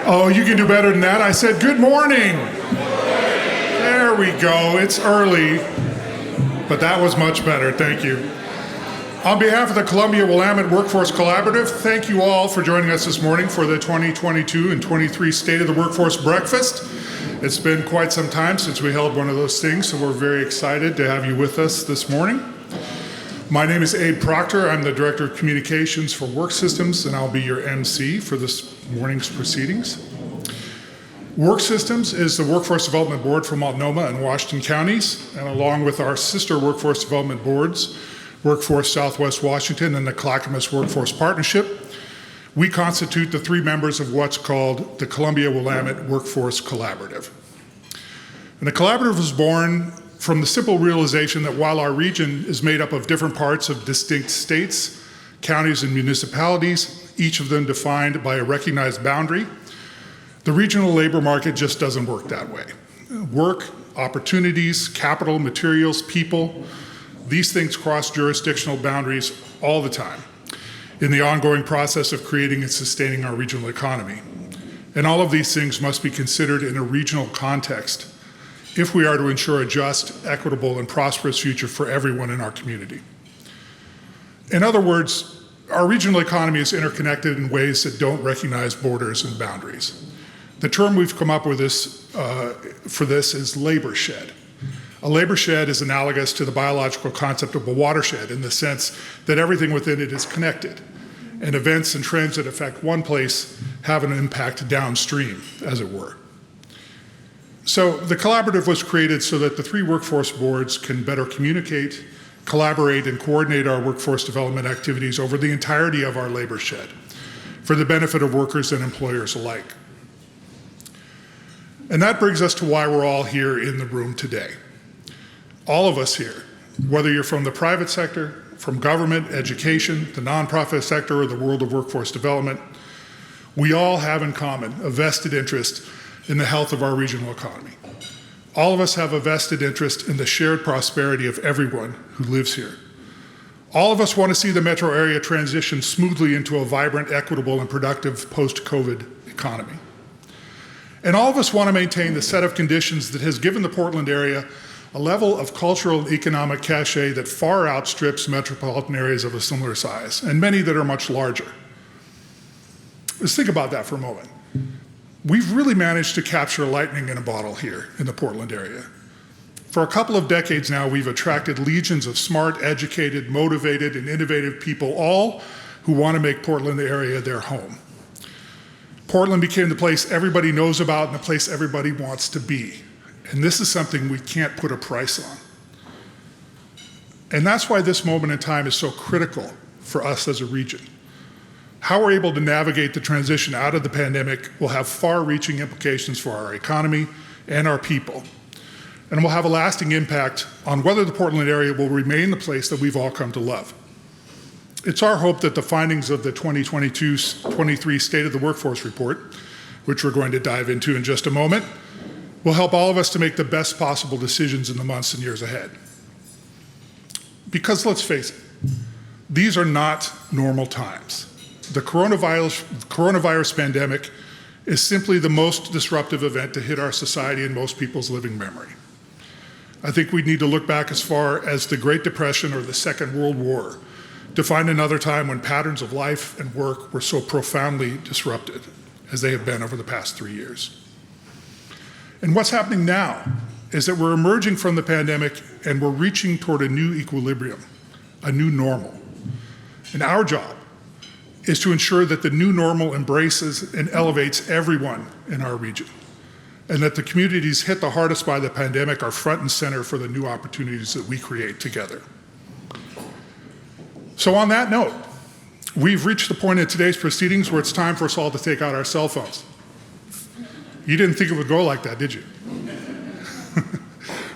Oh, you can do better than that. I said good morning. There we go. It's early, but that was much better. Thank you. On behalf of the Columbia Willamette Workforce Collaborative, thank you all for joining us this morning for the 2022 and 23 State of the Workforce Breakfast. It's been quite some time since we held one of those things, so we're very excited to have you with us this morning. My name is Abe Proctor. I'm the Director of Communications for Work Systems, and I'll be your MC for this morning's proceedings. Work Systems is the Workforce Development Board for Multnomah and Washington counties, and along with our sister Workforce Development Boards, Workforce Southwest Washington and the Clackamas Workforce Partnership, we constitute the three members of what's called the Columbia Willamette Workforce Collaborative. And the collaborative was born from the simple realization that while our region is made up of different parts of distinct states, counties, and municipalities, each of them defined by a recognized boundary, the regional labor market just doesn't work that way. Work, opportunities, capital, materials, people, these things cross jurisdictional boundaries all the time in the ongoing process of creating and sustaining our regional economy. And all of these things must be considered in a regional context if we are to ensure a just, equitable, and prosperous future for everyone in our community. In other words, our regional economy is interconnected in ways that don't recognize borders and boundaries. The term we've come up with for this is labor shed. A labor shed is analogous to the biological concept of a watershed in the sense that everything within it is connected, and events and trends that affect one place have an impact downstream, as it were. So the collaborative was created so that the three workforce boards can better communicate, collaborate, and coordinate our workforce development activities over the entirety of our labor shed for the benefit of workers and employers alike. And that brings us to why we're all here in the room today. All of us here, whether you're from the private sector, from government, education, the nonprofit sector, or the world of workforce development, we all have in common a vested interest in the health of our regional economy. All of us have a vested interest in the shared prosperity of everyone who lives here. All of us want to see the metro area transition smoothly into a vibrant, equitable, and productive post-COVID economy. And all of us want to maintain the set of conditions that has given the Portland area a level of cultural and economic cachet that far outstrips metropolitan areas of a similar size, and many that are much larger. Let's think about that for a moment. We've really managed to capture lightning in a bottle here in the Portland area. For a couple of decades now, we've attracted legions of smart, educated, motivated, and innovative people, all who want to make Portland the area their home. Portland became the place everybody knows about and the place everybody wants to be. And this is something we can't put a price on. And that's why this moment in time is so critical for us as a region. How we're able to navigate the transition out of the pandemic will have far-reaching implications for our economy and our people, and will have a lasting impact on whether the Portland area will remain the place that we've all come to love. It's our hope that the findings of the 2022-23 State of the Workforce Report, which we're going to dive into in just a moment, will help all of us to make the best possible decisions in the months and years ahead. Because let's face it, these are not normal times. The coronavirus pandemic is simply the most disruptive event to hit our society in most people's living memory. I think we need to look back as far as the Great Depression or the Second World War to find another time when patterns of life and work were so profoundly disrupted as they have been over the past 3 years. And what's happening now is that we're emerging from the pandemic and we're reaching toward a new equilibrium, a new normal. And our job is to ensure that the new normal embraces and elevates everyone in our region, and that the communities hit the hardest by the pandemic are front and center for the new opportunities that we create together. So on that note, we've reached the point in today's proceedings where it's time for us all to take out our cell phones. You didn't think it would go like that, did you?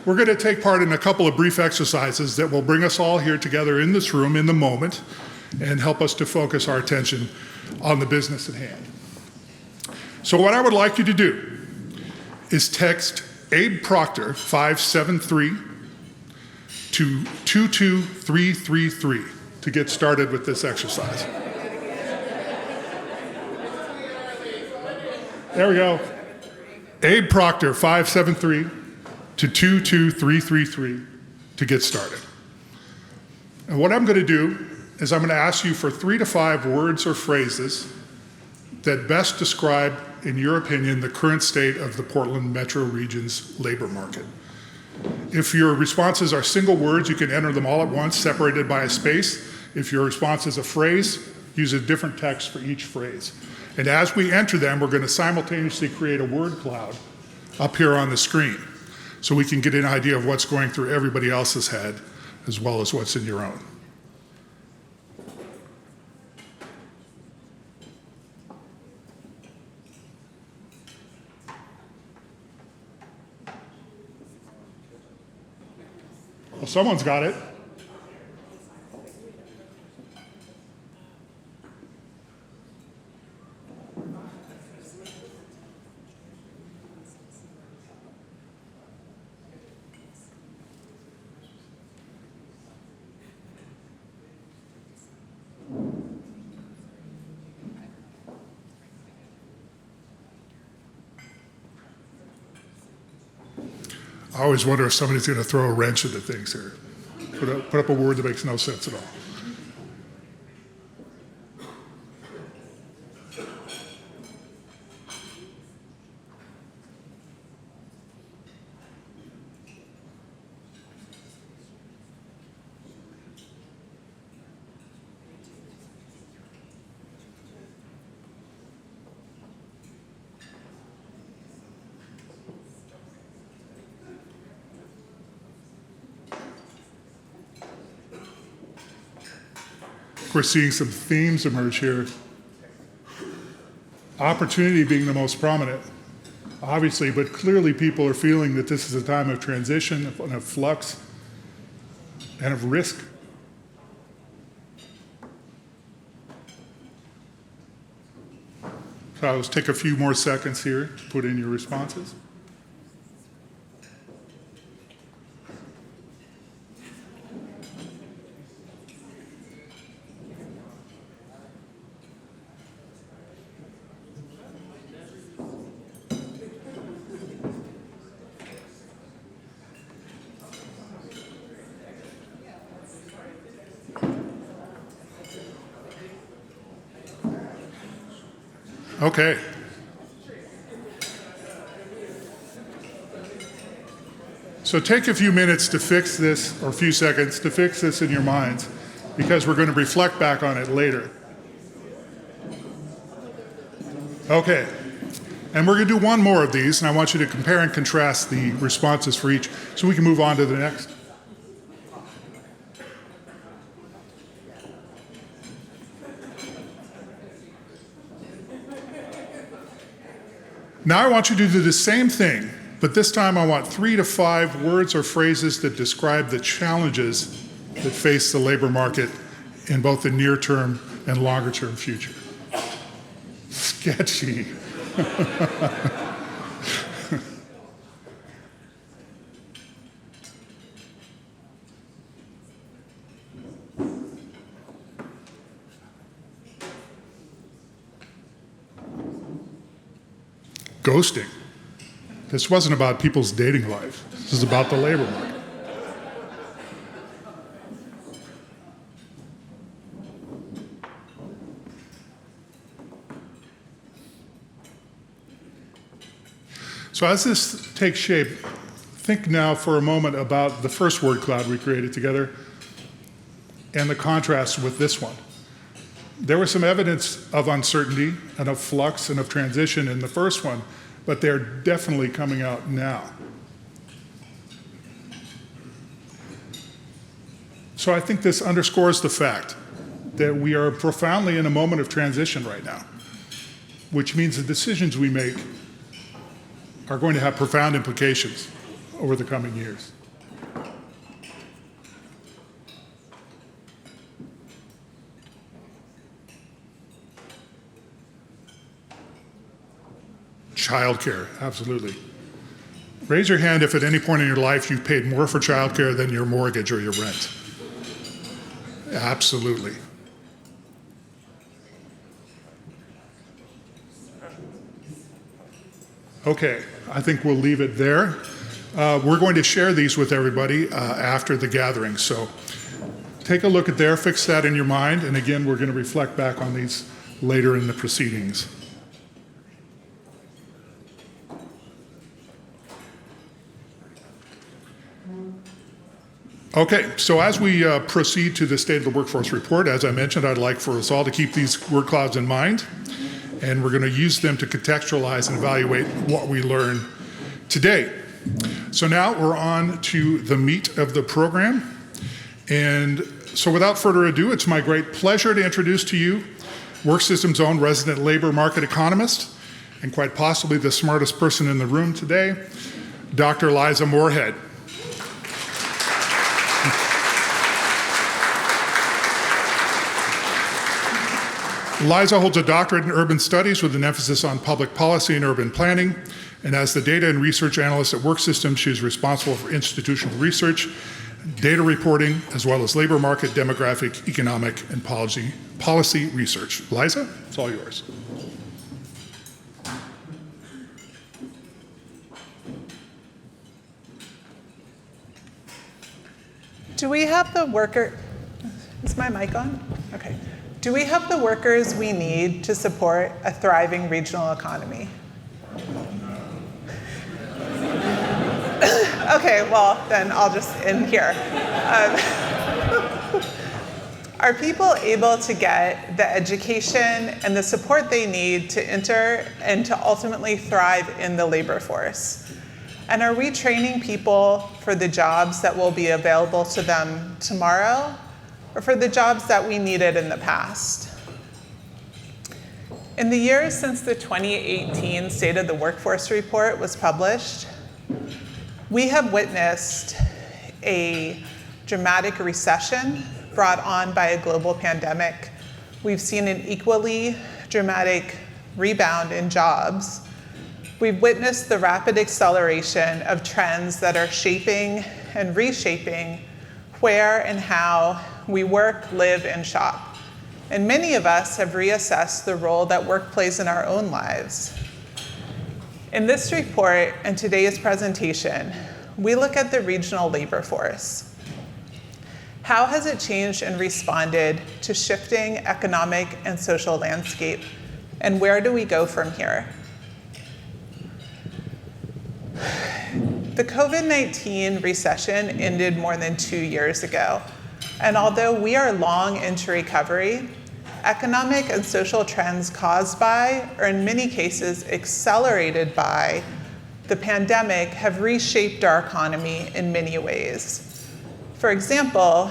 We're going to take part in a couple of brief exercises that will bring us all here together in this room in the moment and help us to focus our attention on the business at hand. So what I would like you to do is text Abe Proctor 573 to 22333 to get started with this exercise. There we go. Abe Proctor, 573 to 22333 to get started. And what I'm going to do is I'm going to ask you for 3 to 5 words or phrases that best describe, in your opinion, the current state of the Portland metro region's labor market. If your responses are single words, you can enter them all at once, separated by a space. If your response is a phrase, use a different text for each phrase. And as we enter them, we're going to simultaneously create a word cloud up here on the screen so we can get an idea of what's going through everybody else's head as well as what's in your own. Well, someone's got it. I always wonder if somebody's going to throw a wrench into things here. Put up a word that makes no sense at all. We're seeing some themes emerge here. Opportunity being the most prominent, obviously, but clearly people are feeling that this is a time of transition, of flux, and of risk. So I'll just take a few more seconds here to put in your responses. Okay. So take a few minutes to fix this, or a few seconds to fix this in your minds, because we're going to reflect back on it later. Okay. And we're going to do one more of these, and I want you to compare and contrast the responses for each so we can move on to the next. Now I want you to do the same thing, but this time I want 3 to 5 words or phrases that describe the challenges that face the labor market in both the near term and longer term future. Sketchy. Ghosting. This wasn't about people's dating life. This is about the labor market. So as this takes shape, think now for a moment about the first word cloud we created together and the contrast with this one. There was some evidence of uncertainty and of flux and of transition in the first one, but they're definitely coming out now. So I think this underscores the fact that we are profoundly in a moment of transition right now, which means the decisions we make are going to have profound implications over the coming years. Childcare, absolutely. Raise your hand if at any point in your life you've paid more for childcare than your mortgage or your rent. Absolutely. Okay, I think we'll leave it there. We're going to share these with everybody after the gathering. So take a look at there, fix that in your mind. And again, we're going to reflect back on these later in the proceedings. Okay, so as we proceed to the State of the Workforce Report, as I mentioned, I'd like for us all to keep these word clouds in mind, and we're going to use them to contextualize and evaluate what we learn today. So now we're on to the meat of the program, and so without further ado, it's my great pleasure to introduce to you WorkSystem's own resident labor market economist, and quite possibly the smartest person in the room today, Dr. Liza Moorhead. Liza holds a doctorate in urban studies with an emphasis on public policy and urban planning. And as the data and research analyst at WorkSystem, she is responsible for institutional research, data reporting, as well as labor market, demographic, economic, and policy research. Liza, it's all yours. Do we have the worker? Is my mic on? Okay. Do we have the workers we need to support a thriving regional economy? Okay, well, then I'll just end here. Are people able to get the education and the support they need to enter and to ultimately thrive in the labor force? And are we training people for the jobs that will be available to them tomorrow, or for the jobs that we needed in the past? In the years since the 2018 State of the Workforce Report was published, we have witnessed a dramatic recession brought on by a global pandemic. We've seen an equally dramatic rebound in jobs. We've witnessed the rapid acceleration of trends that are shaping and reshaping where and how we work, live, and shop. And many of us have reassessed the role that work plays in our own lives. In this report and today's presentation, we look at the regional labor force. How has it changed and responded to shifting economic and social landscape? And where do we go from here? The COVID-19 recession ended more than 2 years ago. And although we are long into recovery, economic and social trends caused by, or in many cases accelerated by, the pandemic have reshaped our economy in many ways. For example,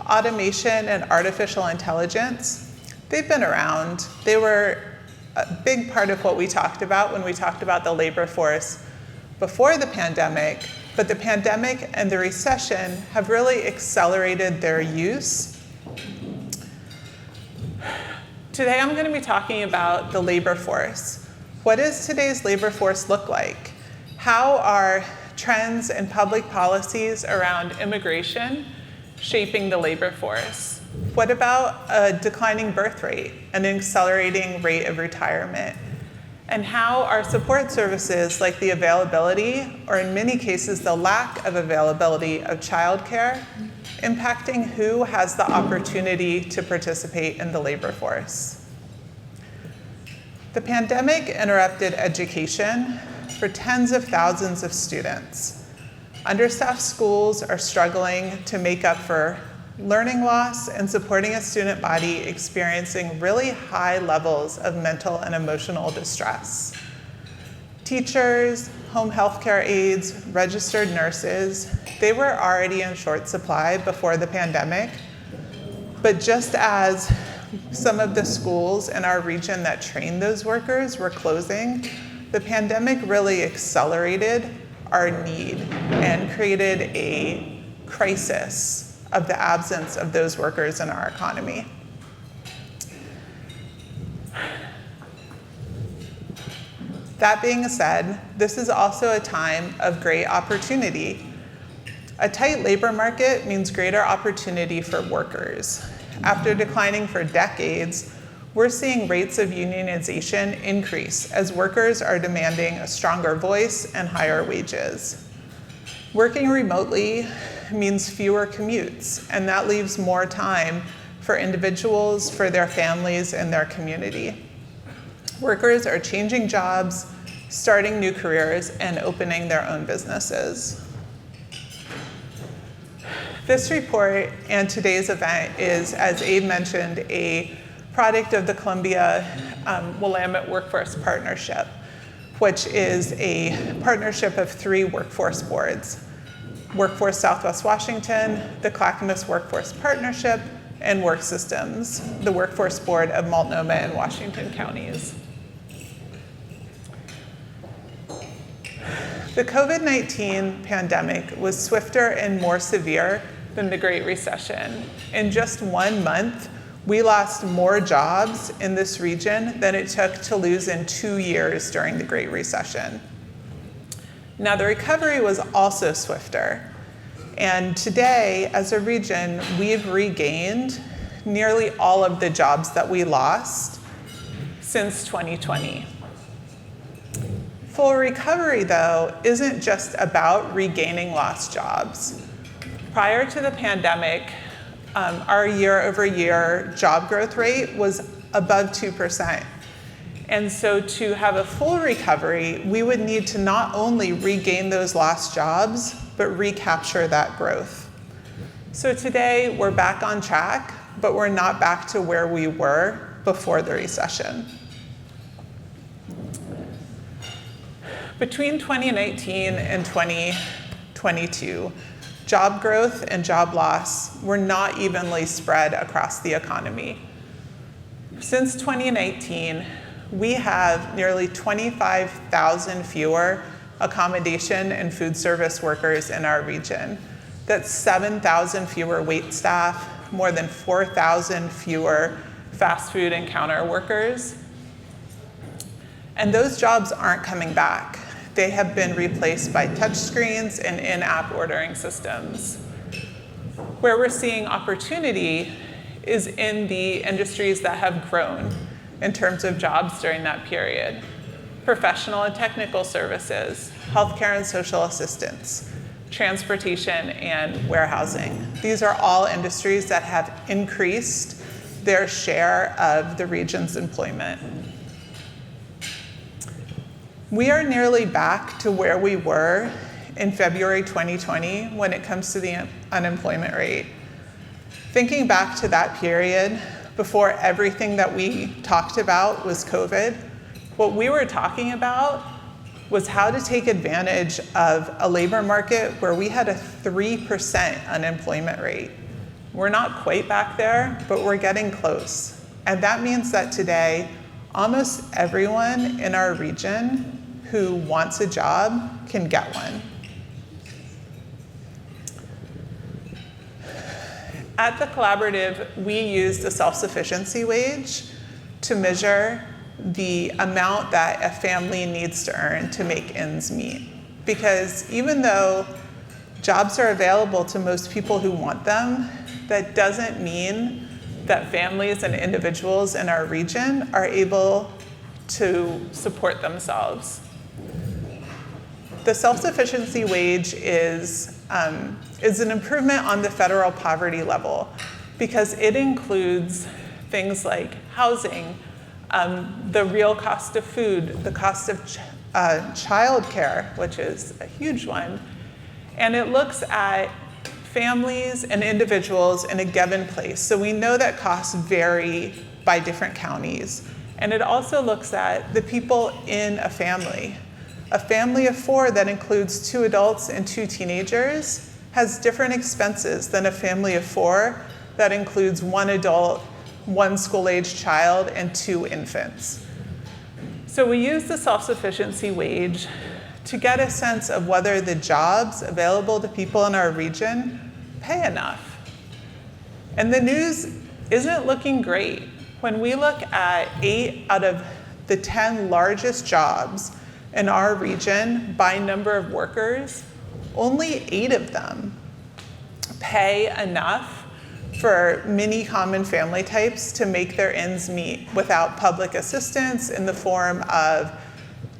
automation and artificial intelligence, they've been around. They were a big part of what we talked about when we talked about the labor force before the pandemic, but the pandemic and the recession have really accelerated their use. Today I'm going to be talking about the labor force. What does today's labor force look like? How are trends and public policies around immigration shaping the labor force? What about a declining birth rate and an accelerating rate of retirement? And how are support services like the availability, or in many cases the lack of availability of childcare, impacting who has the opportunity to participate in the labor force? The pandemic interrupted education for tens of thousands of students. Understaffed schools are struggling to make up for learning loss and supporting a student body experiencing really high levels of mental and emotional distress. Teachers, home health care aides, registered nurses, they were already in short supply before the pandemic, but just as some of the schools in our region that trained those workers were closing, the pandemic really accelerated our need and created a crisis of the absence of those workers in our economy. That being said, this is also a time of great opportunity. A tight labor market means greater opportunity for workers. After declining for decades, we're seeing rates of unionization increase as workers are demanding a stronger voice and higher wages. Working remotely means fewer commutes, and that leaves more time for individuals, for their families, and their community. Workers are changing jobs, starting new careers, and opening their own businesses. This report and today's event is, as Abe mentioned, a product of the Columbia Willamette Workforce Partnership, which is a partnership of 3 workforce boards: Workforce Southwest Washington, the Clackamas Workforce Partnership, and Work Systems, the workforce board of Multnomah and Washington counties. The COVID-19 pandemic was swifter and more severe than the Great Recession. In just 1 month, we lost more jobs in this region than it took to lose in 2 years during the Great Recession. Now, the recovery was also swifter. And today, as a region, we've regained nearly all of the jobs that we lost since 2020. Full recovery, though, isn't just about regaining lost jobs. Prior to the pandemic, our year-over-year job growth rate was above 2%. And so to have a full recovery, we would need to not only regain those lost jobs, but recapture that growth. So today, we're back on track, but we're not back to where we were before the recession. Between 2019 and 2022, job growth and job loss were not evenly spread across the economy. Since 2019, we have nearly 25,000 fewer accommodation and food service workers in our region. That's 7,000 fewer wait staff, more than 4,000 fewer fast food and counter workers. And those jobs aren't coming back. They have been replaced by touchscreens and in-app ordering systems. Where we're seeing opportunity is in the industries that have grown in terms of jobs during that period: professional and technical services, healthcare and social assistance, transportation, and warehousing. These are all industries that have increased their share of the region's employment. We are nearly back to where we were in February 2020 when it comes to the unemployment rate. Thinking back to that period, before everything that we talked about was COVID, what we were talking about was how to take advantage of a labor market where we had a 3% unemployment rate. We're not quite back there, but we're getting close. And that means that today, almost everyone in our region who wants a job can get one. At the collaborative, we use the self-sufficiency wage to measure the amount that a family needs to earn to make ends meet. Because even though jobs are available to most people who want them, that doesn't mean that families and individuals in our region are able to support themselves. The self-sufficiency wage is an improvement on the federal poverty level because it includes things like housing, the real cost of food, the cost of childcare, which is a huge one, and it looks at families and individuals in a given place. So we know that costs vary by different counties. And it also looks at the people in a family. A family of 4 that includes 2 adults and 2 teenagers has different expenses than a family of 4 that includes 1 adult, 1 school-aged child, and 2 infants. So we use the self-sufficiency wage to get a sense of whether the jobs available to people in our region pay enough. And the news isn't looking great. When we look at 8 out of the 10 largest jobs in our region by number of workers, only 8 of them pay enough for many common family types to make their ends meet without public assistance in the form of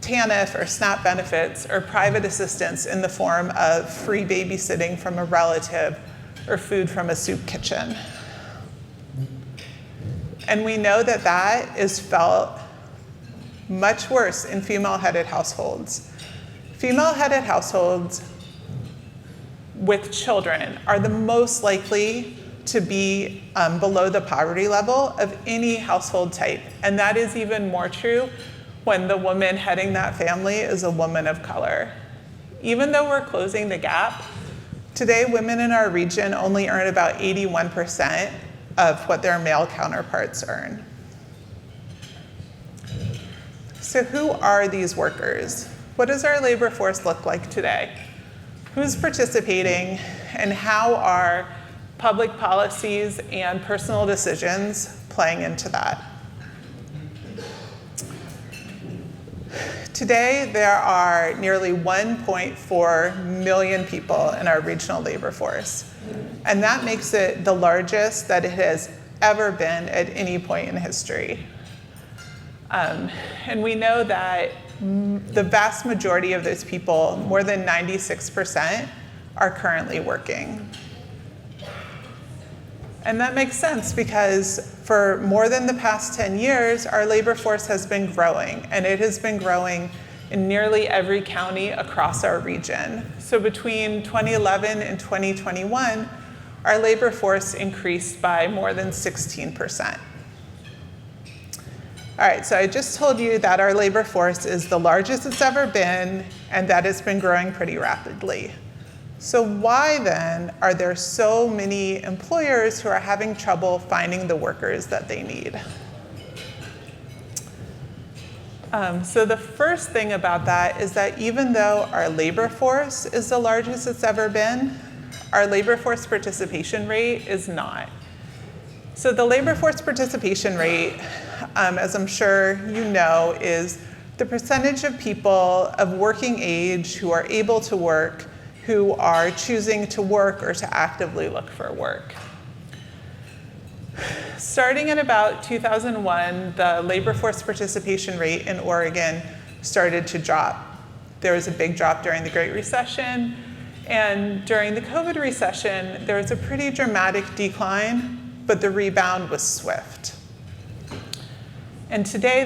TANF or SNAP benefits, or private assistance in the form of free babysitting from a relative or food from a soup kitchen. And we know that that is felt much worse in female-headed households. Female-headed households with children are the most likely to be below the poverty level of any household type. And that is even more true when the woman heading that family is a woman of color. Even though we're closing the gap, today women in our region only earn about 81% of what their male counterparts earn. So who are these workers? What does our labor force look like today? Who's participating, and how are public policies and personal decisions playing into that? Today, there are nearly 1.4 million people in our regional labor force, and that makes it the largest that it has ever been at any point in history. And we know that the vast majority of those people, more than 96%, are currently working. And that makes sense because for more than the past 10 years, our labor force has been growing, and it has been growing in nearly every county across our region. So between 2011 and 2021, our labor force increased by more than 16%. All right, so I just told you that our labor force is the largest it's ever been, and that it's been growing pretty rapidly. So why then are there so many employers who are having trouble finding the workers that they need? So the first thing about that is that even though our labor force is the largest it's ever been, our labor force participation rate is not. So the labor force participation rate, as I'm sure you know, is the percentage of people of working age who are able to work, who are choosing to work or to actively look for work. Starting in about 2001, the labor force participation rate in Oregon started to drop. There was a big drop during the Great Recession, and during the COVID recession, there was a pretty dramatic decline, but the rebound was swift. And today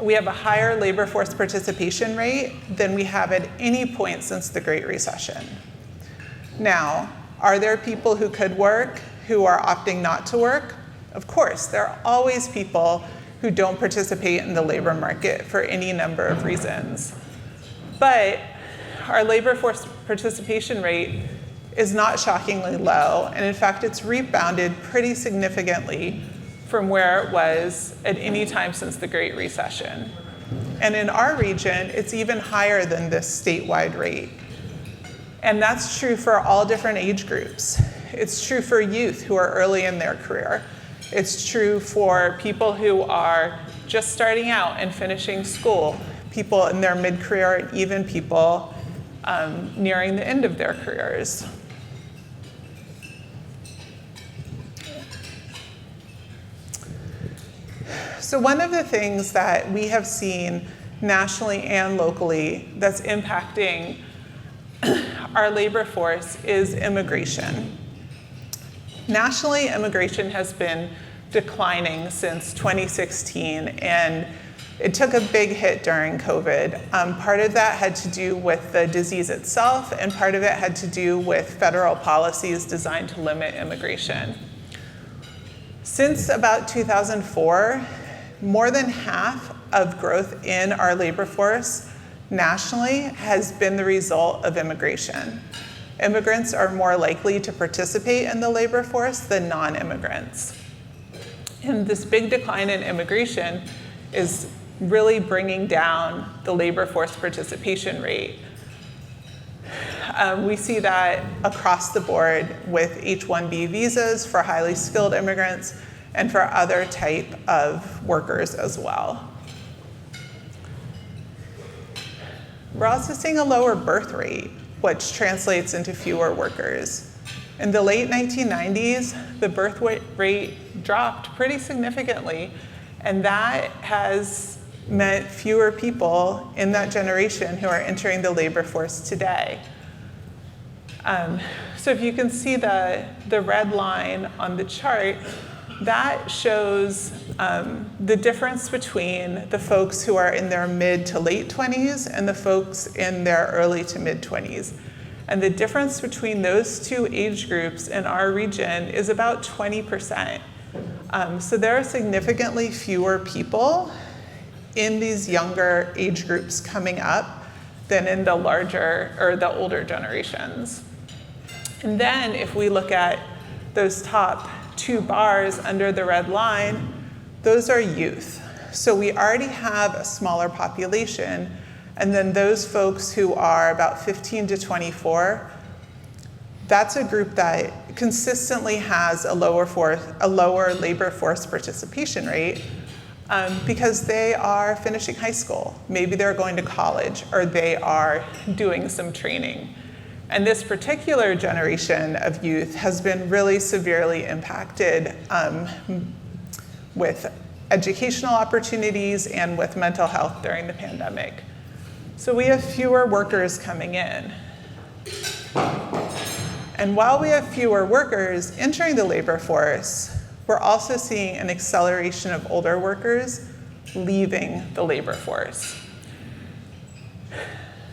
we have a higher labor force participation rate than we have at any point since the Great Recession. Now, are there people who could work who are opting not to work? Of course, there are always people who don't participate in the labor market for any number of reasons. But our labor force participation rate is not shockingly low, and in fact, it's rebounded pretty significantly from where it was at any time since the Great Recession. And in our region, it's even higher than this statewide rate. And that's true for all different age groups. It's true for youth who are early in their career. It's true for people who are just starting out and finishing school, people in their mid-career, and even people nearing the end of their careers. So one of the things that we have seen nationally and locally that's impacting our labor force is immigration. Nationally, immigration has been declining since 2016, and it took a big hit during COVID. Part of that had to do with the disease itself, and part of it had to do with federal policies designed to limit immigration. Since about 2004, more than half of growth in our labor force nationally has been the result of immigration. Immigrants are more likely to participate in the labor force than non-immigrants. And this big decline in immigration is really bringing down the labor force participation rate. We see that across the board with H-1B visas for highly skilled immigrants and for other type of workers as well. We're also seeing a lower birth rate, which translates into fewer workers. In the late 1990s, the birth rate dropped pretty significantly, and that has meant fewer people in that generation who are entering the labor force today. So if you can see the red line on the chart, that shows the difference between the folks who are in their mid to late 20s and the folks in their early to mid 20s. And the difference between those two age groups in our region is about 20%. So there are significantly fewer people in these younger age groups coming up than in the larger or the older generations. And then if we look at those top two bars under the red line, those are youth. So we already have a smaller population, and then those folks who are about 15 to 24, that's a group that consistently has a lower labor force participation rate because they are finishing high school. Maybe they're going to college, or they are doing some training. And this particular generation of youth has been really severely impacted with educational opportunities and with mental health during the pandemic. So we have fewer workers coming in. And while we have fewer workers entering the labor force, we're also seeing an acceleration of older workers leaving the labor force.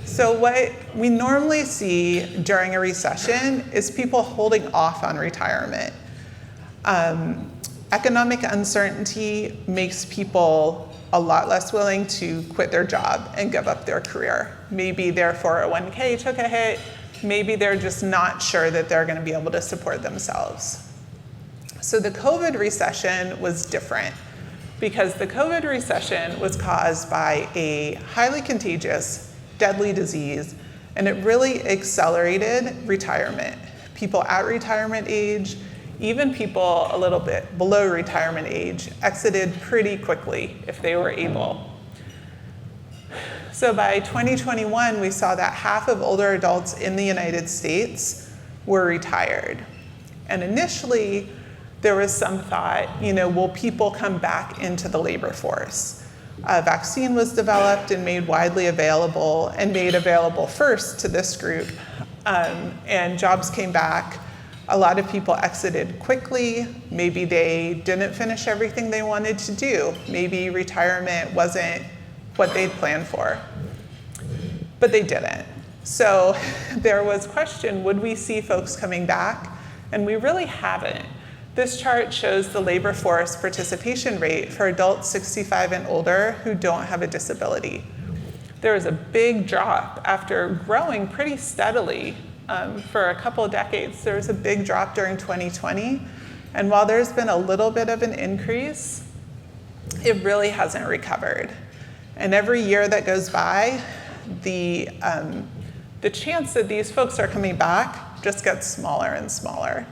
So what we normally see during a recession is people holding off on retirement. Economic uncertainty makes people a lot less willing to quit their job and give up their career. Maybe their 401k took a hit. Maybe they're just not sure that they're going to be able to support themselves. So the COVID recession was different because the COVID recession was caused by a highly contagious, deadly disease, and it really accelerated retirement. People at retirement age, even people a little bit below retirement age, exited pretty quickly if they were able. So by 2021, we saw that half of older adults in the United States were retired. And initially, there was some thought, will people come back into the labor force? A vaccine was developed and made widely available, and made available first to this group. And jobs came back. A lot of people exited quickly. Maybe they didn't finish everything they wanted to do. Maybe retirement wasn't what they'd planned for. But they didn't. So there was question, would we see folks coming back? And we really haven't. This chart shows the labor force participation rate for adults 65 and older who don't have a disability. There was a big drop after growing pretty steadily for a couple of decades. There was a big drop during 2020. And while there's been a little bit of an increase, it really hasn't recovered. And every year that goes by, the chance that these folks are coming back just gets smaller and smaller.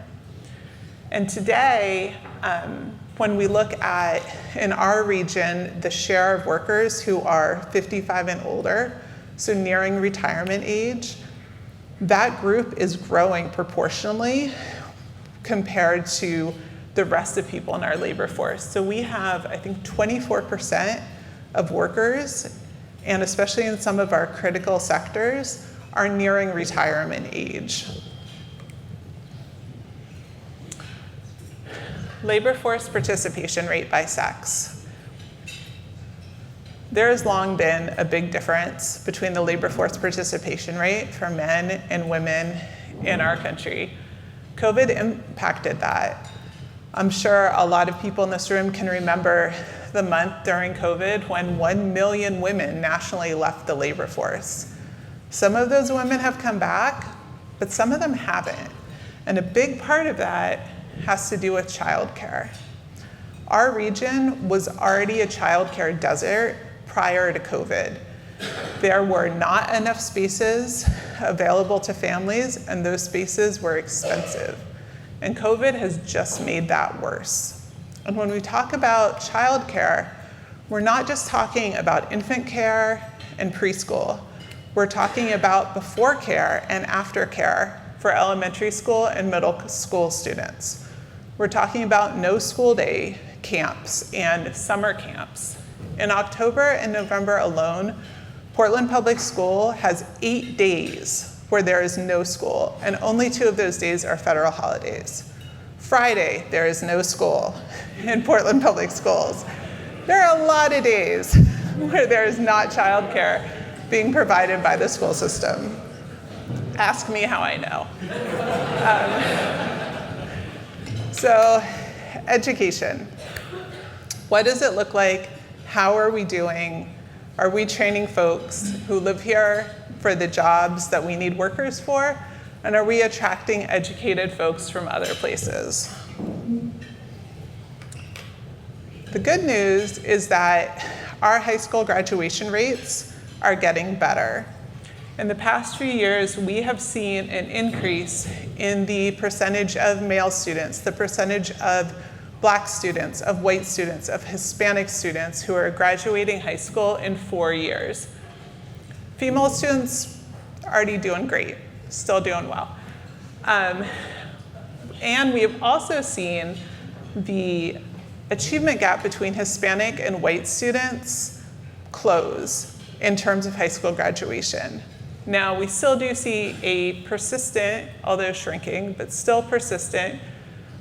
And today, when we look at, in our region, the share of workers who are 55 and older, so nearing retirement age, that group is growing proportionally compared to the rest of people in our labor force. So we have, I think, 24% of workers, and especially in some of our critical sectors, are nearing retirement age. Labor force participation rate by sex. There has long been a big difference between the labor force participation rate for men and women in our country. COVID impacted that. I'm sure a lot of people in this room can remember the month during COVID when 1 million women nationally left the labor force. Some of those women have come back, but some of them haven't. And a big part of that has to do with childcare. Our region was already a childcare desert prior to COVID. There were not enough spaces available to families, and those spaces were expensive. And COVID has just made that worse. And when we talk about childcare, we're not just talking about infant care and preschool. We're talking about before care and after care for elementary school and middle school students. We're talking about no school day camps and summer camps. In October and November alone, Portland Public School has 8 days where there is no school, and only 2 of those days are federal holidays. Friday, there is no school in Portland Public Schools. There are a lot of days where there is not childcare being provided by the school system. Ask me how I know. So, education. What does it look like? How are we doing? Are we training folks who live here for the jobs that we need workers for? And are we attracting educated folks from other places? The good news is that our high school graduation rates are getting better. In the past few years, we have seen an increase in the percentage of male students, the percentage of Black students, of white students, of Hispanic students who are graduating high school in 4 years. Female students already doing great, still doing well. And we have also seen the achievement gap between Hispanic and white students close in terms of high school graduation. Now, we still do see a persistent, although shrinking, but still persistent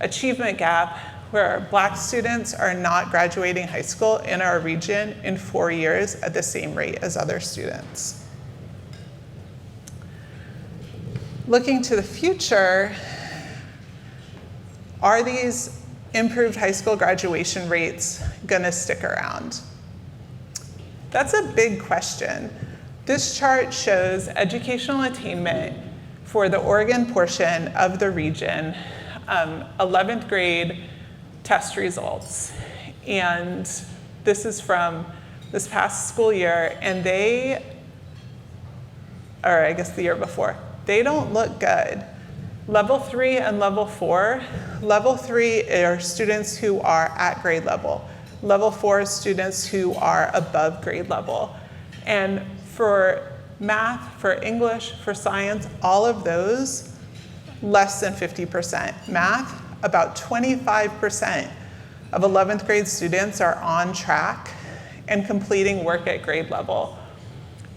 achievement gap where Black students are not graduating high school in our region in 4 years at the same rate as other students. Looking to the future, are these improved high school graduation rates gonna stick around? That's a big question. This chart shows educational attainment for the Oregon portion of the region, 11th grade test results. And this is from this past school year, and or I guess the year before, they don't look good. Level 3 and level 4. Level 3 are students who are at grade level. Level 4 is students who are above grade level. And for math, for English, for science, all of those, less than 50%. Math, about 25% of 11th grade students are on track and completing work at grade level.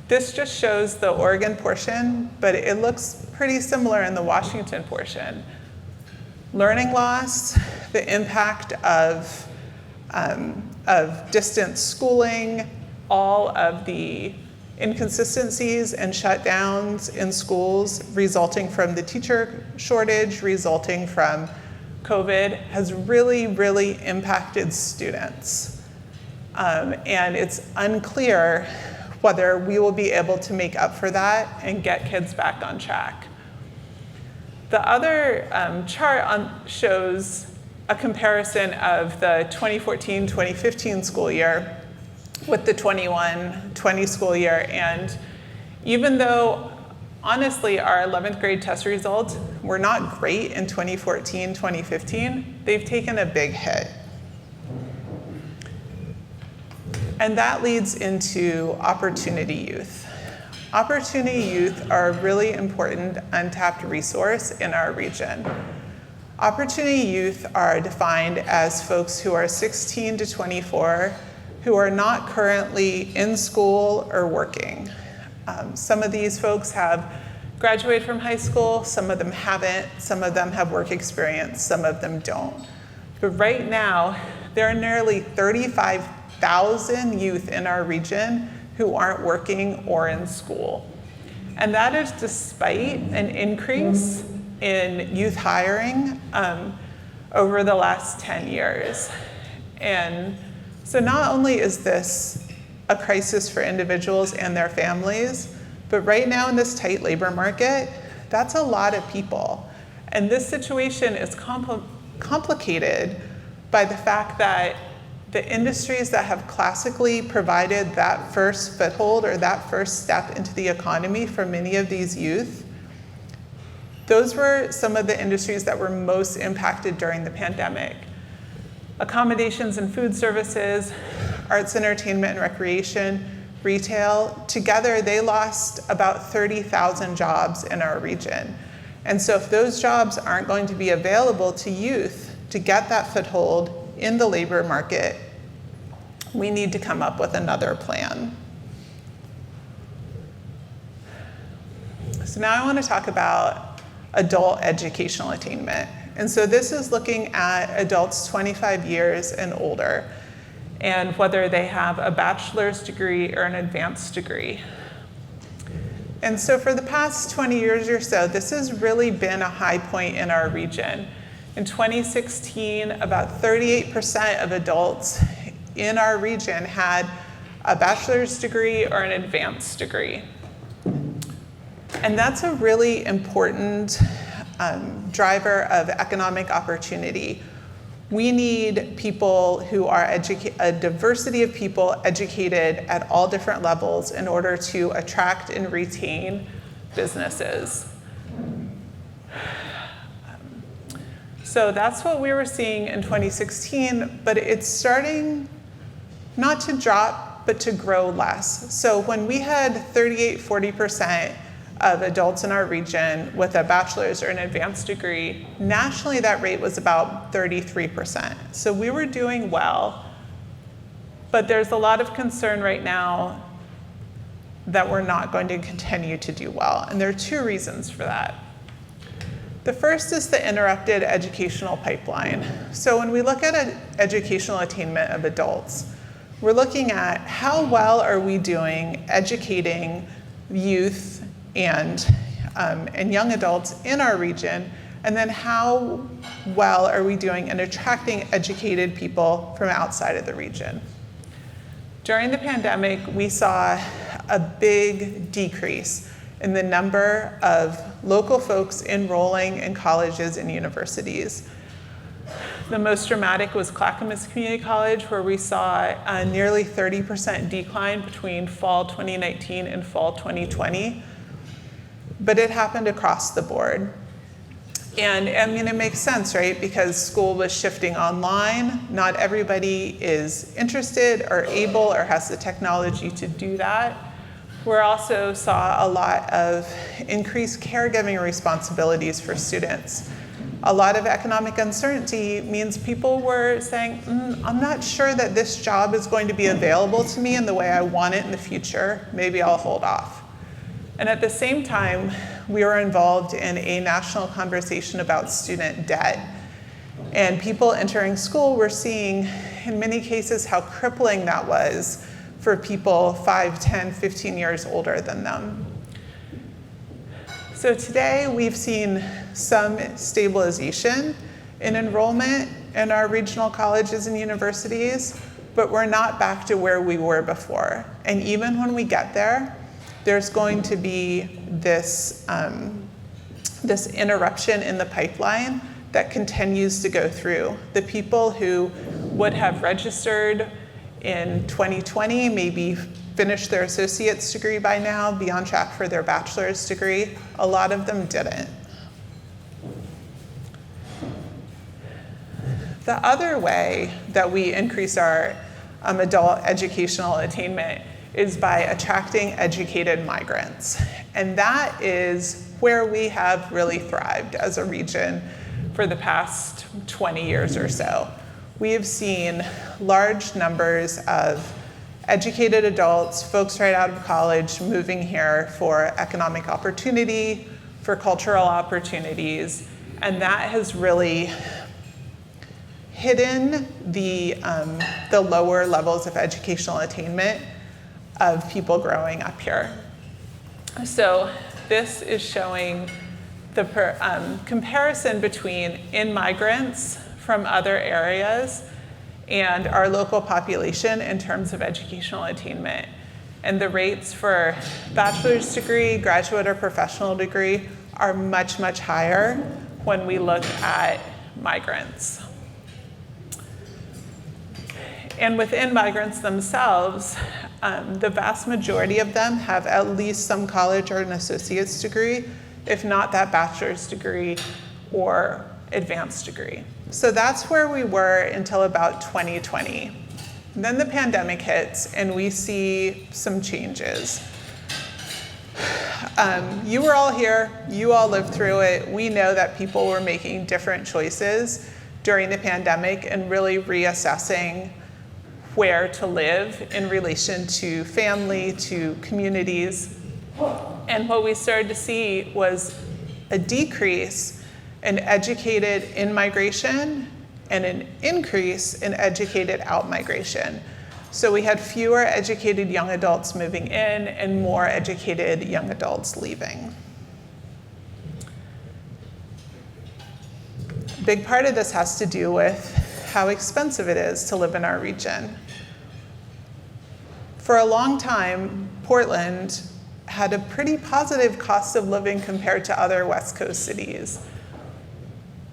This just shows the Oregon portion, but it looks pretty similar in the Washington portion. Learning loss, the impact of distance schooling, all of the inconsistencies and shutdowns in schools resulting from the teacher shortage, resulting from COVID, has really, really impacted students. And it's unclear whether we will be able to make up for that and get kids back on track. The other chart shows a comparison of the 2014-2015 school year with the 21-20 school year. And even though, honestly, our 11th grade test results were not great in 2014-2015, they've taken a big hit. And that leads into Opportunity Youth. Opportunity Youth are a really important untapped resource in our region. Opportunity Youth are defined as folks who are 16 to 24 who are not currently in school or working. Some of these folks have graduated from high school, some of them haven't, some of them have work experience, some of them don't. But right now, there are nearly 35,000 youth in our region who aren't working or in school. And that is despite an increase in youth hiring over the last 10 years. And so not only is this a crisis for individuals and their families, but right now in this tight labor market, that's a lot of people. And this situation is complicated by the fact that the industries that have classically provided that first foothold or that first step into the economy for many of these youth, those were some of the industries that were most impacted during the pandemic. Accommodations and food services, arts, entertainment and recreation, retail, together they lost about 30,000 jobs in our region. And so if those jobs aren't going to be available to youth to get that foothold in the labor market, we need to come up with another plan. So now I want to talk about adult educational attainment. And so this is looking at adults 25 years and older, and whether they have a bachelor's degree or an advanced degree. And so for the past 20 years or so, this has really been a high point in our region. In 2016, about 38% of adults in our region had a bachelor's degree or an advanced degree. And that's a really important driver of economic opportunity. We need people who are a diversity of people educated at all different levels in order to attract and retain businesses. So that's what we were seeing in 2016, but it's starting not to drop, but to grow less. So when we had 40% of adults in our region with a bachelor's or an advanced degree, nationally that rate was about 33%. So we were doing well, but there's a lot of concern right now that we're not going to continue to do well. And there are two reasons for that. The first is the interrupted educational pipeline. So when we look at educational attainment of adults, we're looking at how well are we doing educating youth and young adults in our region, and then how well are we doing in attracting educated people from outside of the region. During the pandemic, we saw a big decrease in the number of local folks enrolling in colleges and universities. The most dramatic was Clackamas Community College, where we saw a nearly 30% decline between fall 2019 and fall 2020. But it happened across the board. And I mean, it makes sense, right? Because school was shifting online. Not everybody is interested or able or has the technology to do that. We also saw a lot of increased caregiving responsibilities for students. A lot of economic uncertainty means people were saying, I'm not sure that this job is going to be available to me in the way I want it in the future. Maybe I'll hold off. And at the same time, we were involved in a national conversation about student debt. And people entering school were seeing, in many cases, how crippling that was for people 5, 10, 15 years older than them. So today, we've seen some stabilization in enrollment in our regional colleges and universities, but we're not back to where we were before. And even when we get there, there's going to be this interruption in the pipeline that continues to go through. The people who would have registered in 2020, maybe finished their associate's degree by now, be on track for their bachelor's degree, a lot of them didn't. The other way that we increase our adult educational attainment is by attracting educated migrants. And that is where we have really thrived as a region for the past 20 years or so. We have seen large numbers of educated adults, folks right out of college, moving here for economic opportunity, for cultural opportunities, and that has really hidden the lower levels of educational attainment of people growing up here. So this is showing the comparison between in-migrants from other areas and our local population in terms of educational attainment. And the rates for bachelor's degree, graduate or professional degree are much, much higher when we look at migrants. And within migrants themselves, the vast majority of them have at least some college or an associate's degree, if not that bachelor's degree or advanced degree. So that's where we were until about 2020. And then the pandemic hits and we see some changes. You were all here, you all lived through it. We know that people were making different choices during the pandemic and really reassessing where to live in relation to family, to communities. And what we started to see was a decrease in educated in-migration and an increase in educated out-migration. So we had fewer educated young adults moving in and more educated young adults leaving. A big part of this has to do with how expensive it is to live in our region. For a long time, Portland had a pretty positive cost of living compared to other West Coast cities.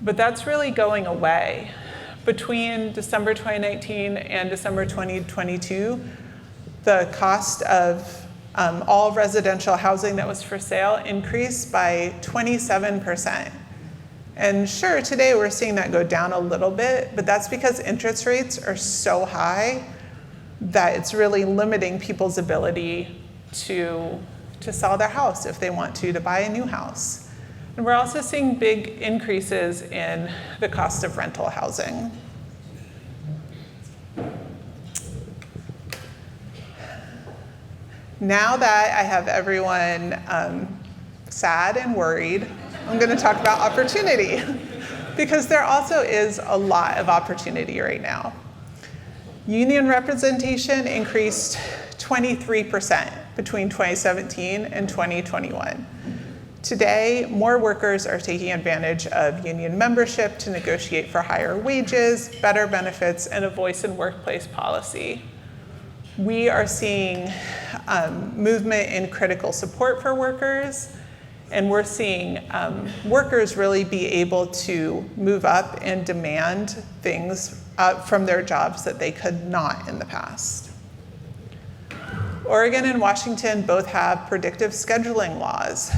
But that's really going away. Between December 2019 and December 2022, the cost of all residential housing that was for sale increased by 27%. And sure, today we're seeing that go down a little bit, but that's because interest rates are so high that it's really limiting people's ability to sell their house if they want to buy a new house. And we're also seeing big increases in the cost of rental housing. Now that I have everyone sad and worried, I'm going to talk about opportunity because there also is a lot of opportunity right now. Union representation increased 23% between 2017 and 2021. Today, more workers are taking advantage of union membership to negotiate for higher wages, better benefits, and a voice in workplace policy. We are seeing movement in critical support for workers, and we're seeing workers really be able to move up and demand things from their jobs that they could not in the past. Oregon and Washington both have predictive scheduling laws.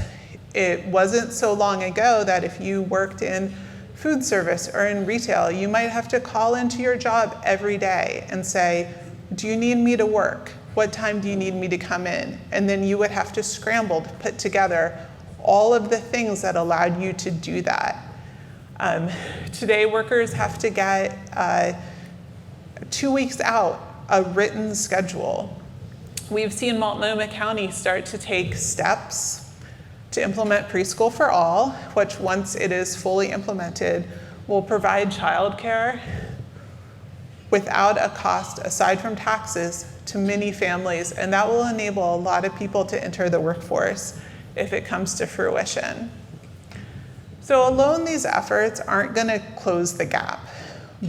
It wasn't so long ago that if you worked in food service or in retail, you might have to call into your job every day and say, do you need me to work? What time do you need me to come in? And then you would have to scramble to put together all of the things that allowed you to do that. Today, workers have to get 2 weeks out a written schedule. We've seen Multnomah County start to take steps to implement preschool for all, which once it is fully implemented, will provide childcare without a cost aside from taxes to many families, and that will enable a lot of people to enter the workforce if it comes to fruition. So alone, these efforts aren't going to close the gap,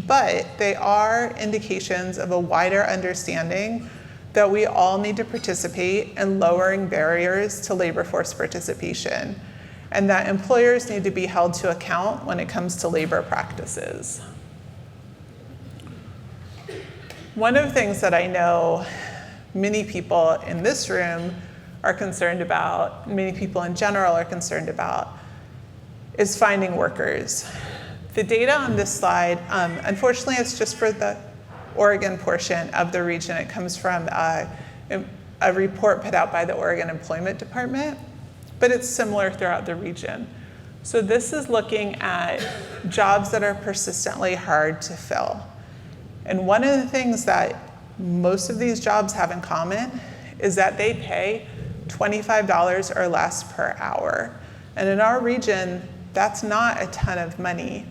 but they are indications of a wider understanding that we all need to participate in lowering barriers to labor force participation, and that employers need to be held to account when it comes to labor practices. One of the things that I know many people in this room are concerned about, many people in general are concerned about, is finding workers. The data on this slide, unfortunately, it's just for the Oregon portion of the region. It comes from a report put out by the Oregon Employment Department, but it's similar throughout the region. So this is looking at jobs that are persistently hard to fill. And one of the things that most of these jobs have in common is that they pay $25 or less per hour. And in our region, that's not a ton of money.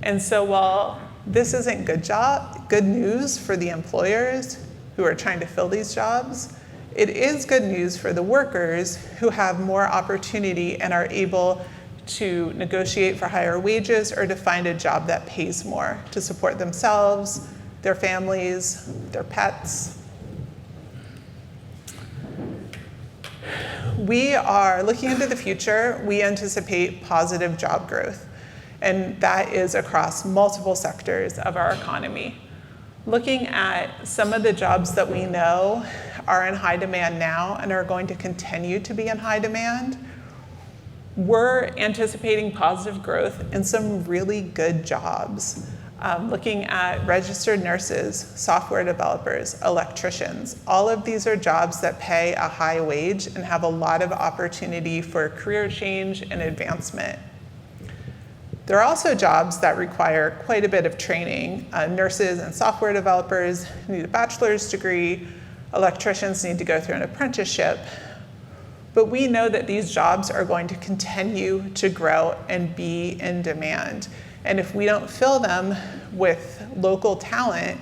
And so while this isn't good news for the employers who are trying to fill these jobs, it is good news for the workers who have more opportunity and are able to negotiate for higher wages or to find a job that pays more to support themselves, their families, their pets. We are looking into the future. We anticipate positive job growth, and that is across multiple sectors of our economy. Looking at some of the jobs that we know are in high demand now and are going to continue to be in high demand, we're anticipating positive growth in some really good jobs. looking at registered nurses, software developers, electricians. All of these are jobs that pay a high wage and have a lot of opportunity for career change and advancement. There are also jobs that require quite a bit of training. Nurses and software developers need a bachelor's degree. Electricians need to go through an apprenticeship. But we know that these jobs are going to continue to grow and be in demand. And if we don't fill them with local talent,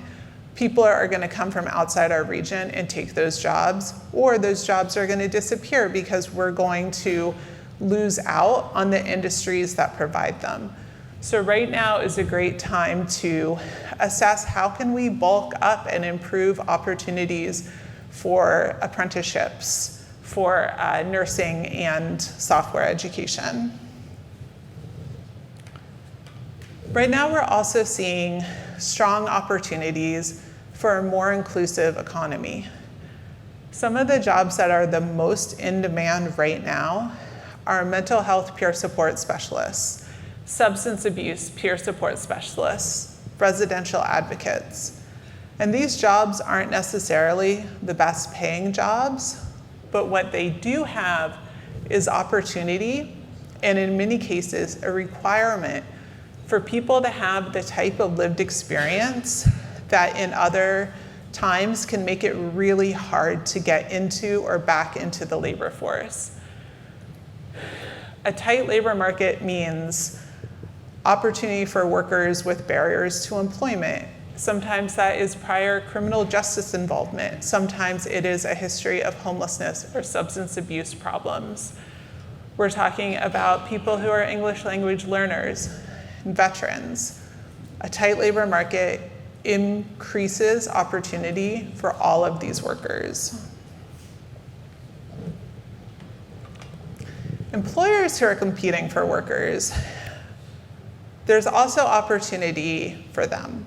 people are going to come from outside our region and take those jobs, or those jobs are going to disappear because we're going to lose out on the industries that provide them. So right now is a great time to assess how can we bulk up and improve opportunities for apprenticeships, for nursing and software education. Right now, we're also seeing strong opportunities for a more inclusive economy. Some of the jobs that are the most in demand right now are mental health peer support specialists, substance abuse peer support specialists, residential advocates. And these jobs aren't necessarily the best paying jobs, but what they do have is opportunity, and in many cases, a requirement for people to have the type of lived experience that in other times can make it really hard to get into or back into the labor force. A tight labor market means opportunity for workers with barriers to employment. Sometimes that is prior criminal justice involvement. Sometimes it is a history of homelessness or substance abuse problems. We're talking about people who are English language learners, veterans. A tight labor market increases opportunity for all of these workers. Employers who are competing for workers, there's also opportunity for them.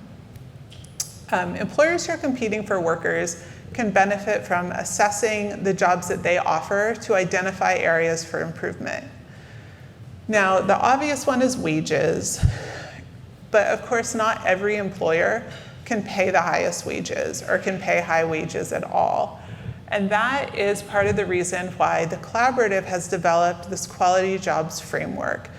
Employers who are competing for workers can benefit from assessing the jobs that they offer to identify areas for improvement. Now, the obvious one is wages, but of course not every employer can pay the highest wages or can pay high wages at all. And that is part of the reason why the Collaborative has developed this quality jobs framework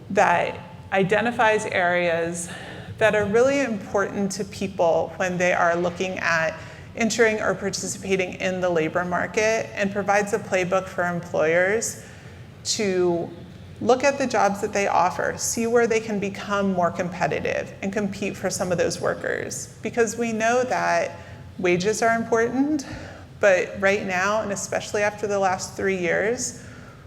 that identifies areas that are really important to people when they are looking at entering or participating in the labor market, and provides a playbook for employers to look at the jobs that they offer, see where they can become more competitive and compete for some of those workers. Because we know that wages are important, but right now, and especially after the last 3 years,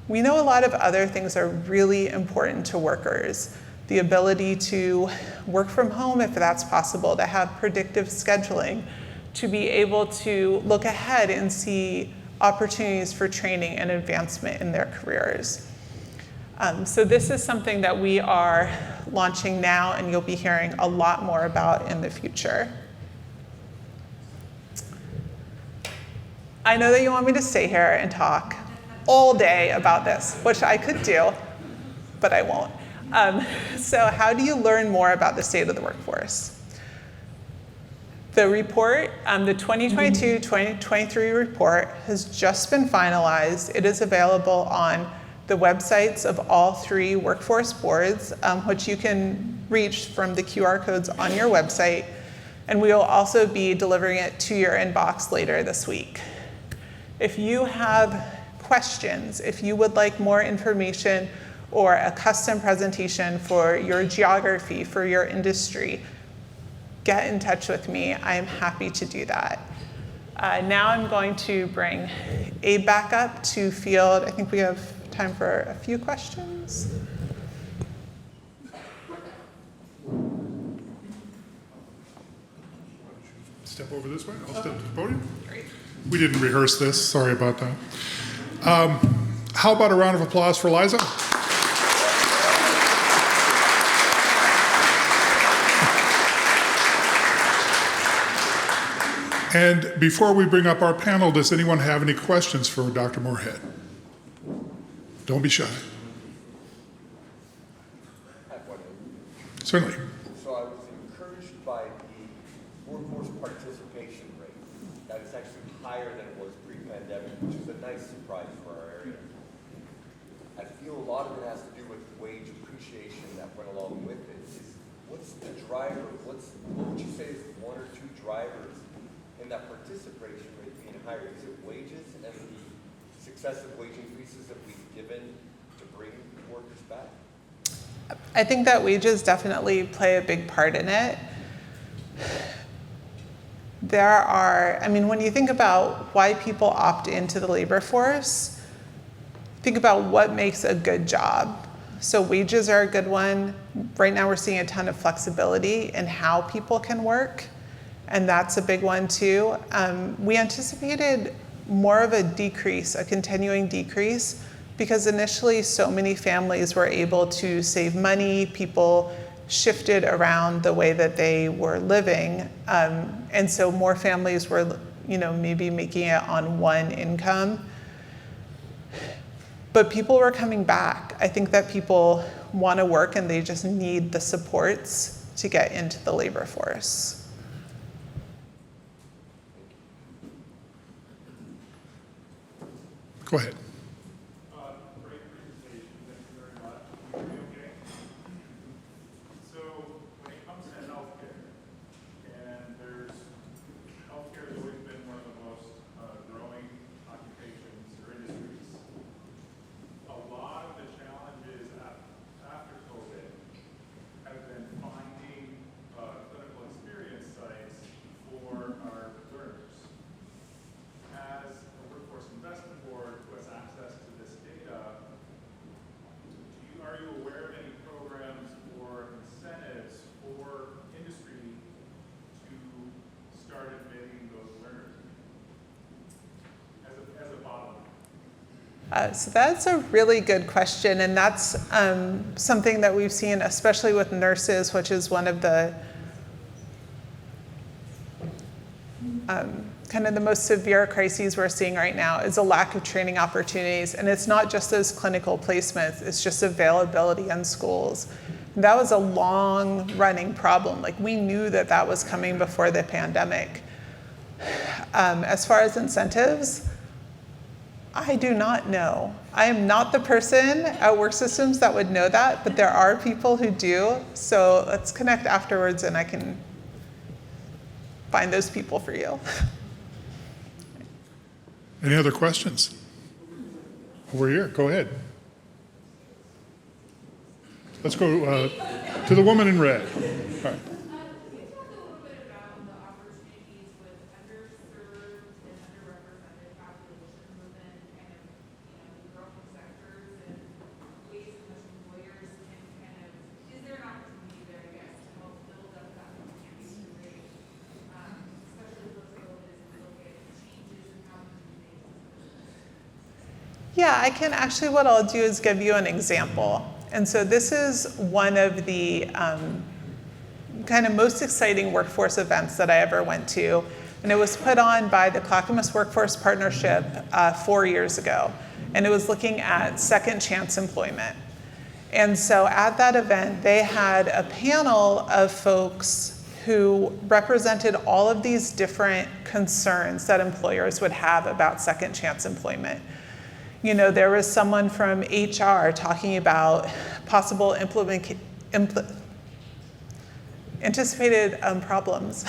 we know a lot of other things are really important to workers. The ability to work from home if that's possible, to have predictive scheduling, to be able to look ahead and see opportunities for training and advancement in their careers. So this is something that we are launching now, and you'll be hearing a lot more about in the future. I know that you want me to stay here and talk all day about this, which I could do, but I won't. So how do you learn more about the state of the workforce? The report, the 2022-2023 report has just been finalized. It is available on the websites of all 3 workforce boards, which you can reach from the QR codes on your website. And we will also be delivering it to your inbox later this week. If you have questions, if you would like more information or a custom presentation for your geography, for your industry, get in touch with me. I am happy to do that. Now I'm going to bring Abe back up to field. I think we have time for a few questions. Step over this way. I'll step to the podium. Great. We didn't rehearse this. Sorry about that. How about a round of applause for Liza? And before we bring up our panel, does anyone have any questions for Dr. Moorhead? Don't be shy. I have one. Certainly. So I was encouraged participation rate, that it's actually higher than it was pre-pandemic, which is a nice surprise for our area. I feel a lot of it has to do with wage appreciation that went along with it. What's the driver? What would you say is one or two drivers in that participation rate being higher? Is it wages and the successive wage increases that we've given to bring workers back? I think that wages definitely play a big part in it. When you think about why people opt into the labor force, think about what makes a good job. So wages are a good one. Right now we're seeing a ton of flexibility in how people can work, and that's a big one too. We anticipated more of a decrease, a continuing decrease, because initially so many families were able to save money, people shifted around the way that they were living, and so more families were maybe making it on one income. But people were coming back. I think that people want to work and they just need the supports to get into the labor force. Go ahead. Great presentation. Thank you very much. Can you hear me okay? So when it comes to healthcare, and healthcare has always been one of the most growing occupations or industries. A lot of the challenges after COVID have been finding clinical experience sites for our learners. As a workforce investment board who has access to this data, are you aware of any programs or incentives for industry to start admitting those learners as a bottom line? So that's a really good question, and that's something that we've seen, especially with nurses, which is one of the kind of the most severe crises we're seeing right now, is a lack of training opportunities. And it's not just those clinical placements, it's just availability in schools. And that was a long-running problem. Like, we knew that was coming before the pandemic. As far as incentives, I do not know. I am not the person at Work Systems that would know that, but there are people who do. So let's connect afterwards and I can find those people for you. Any other questions? Over here, go ahead. Let's go to the woman in red. All right. Can you talk a little bit about the opportunities with underserved and underrepresented populations within kind of, the growing sectors, and ways in which employers can kind of, is there an opportunity there, I guess, to help build up that participation rate, especially with COVID, as we look at changes in how we do things? Yeah, what I'll do is give you an example. And so this is one of the kind of most exciting workforce events that I ever went to. And it was put on by the Clackamas Workforce Partnership 4 years ago. And it was looking at second chance employment. And so at that event, they had a panel of folks who represented all of these different concerns that employers would have about second chance employment. There was someone from HR talking about possible anticipated problems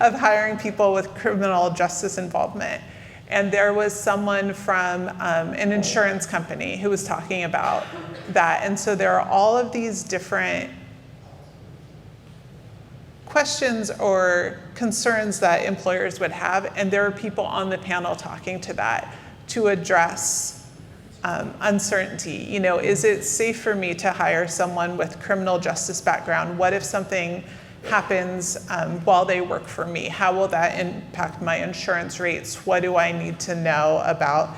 of hiring people with criminal justice involvement. And there was someone from an insurance company who was talking about that. And so there are all of these different questions or concerns that employers would have, and there are people on the panel talking to that to address uncertainty. Is it safe for me to hire someone with criminal justice background? What if something happens while they work for me? How will that impact my insurance rates? What do I need to know about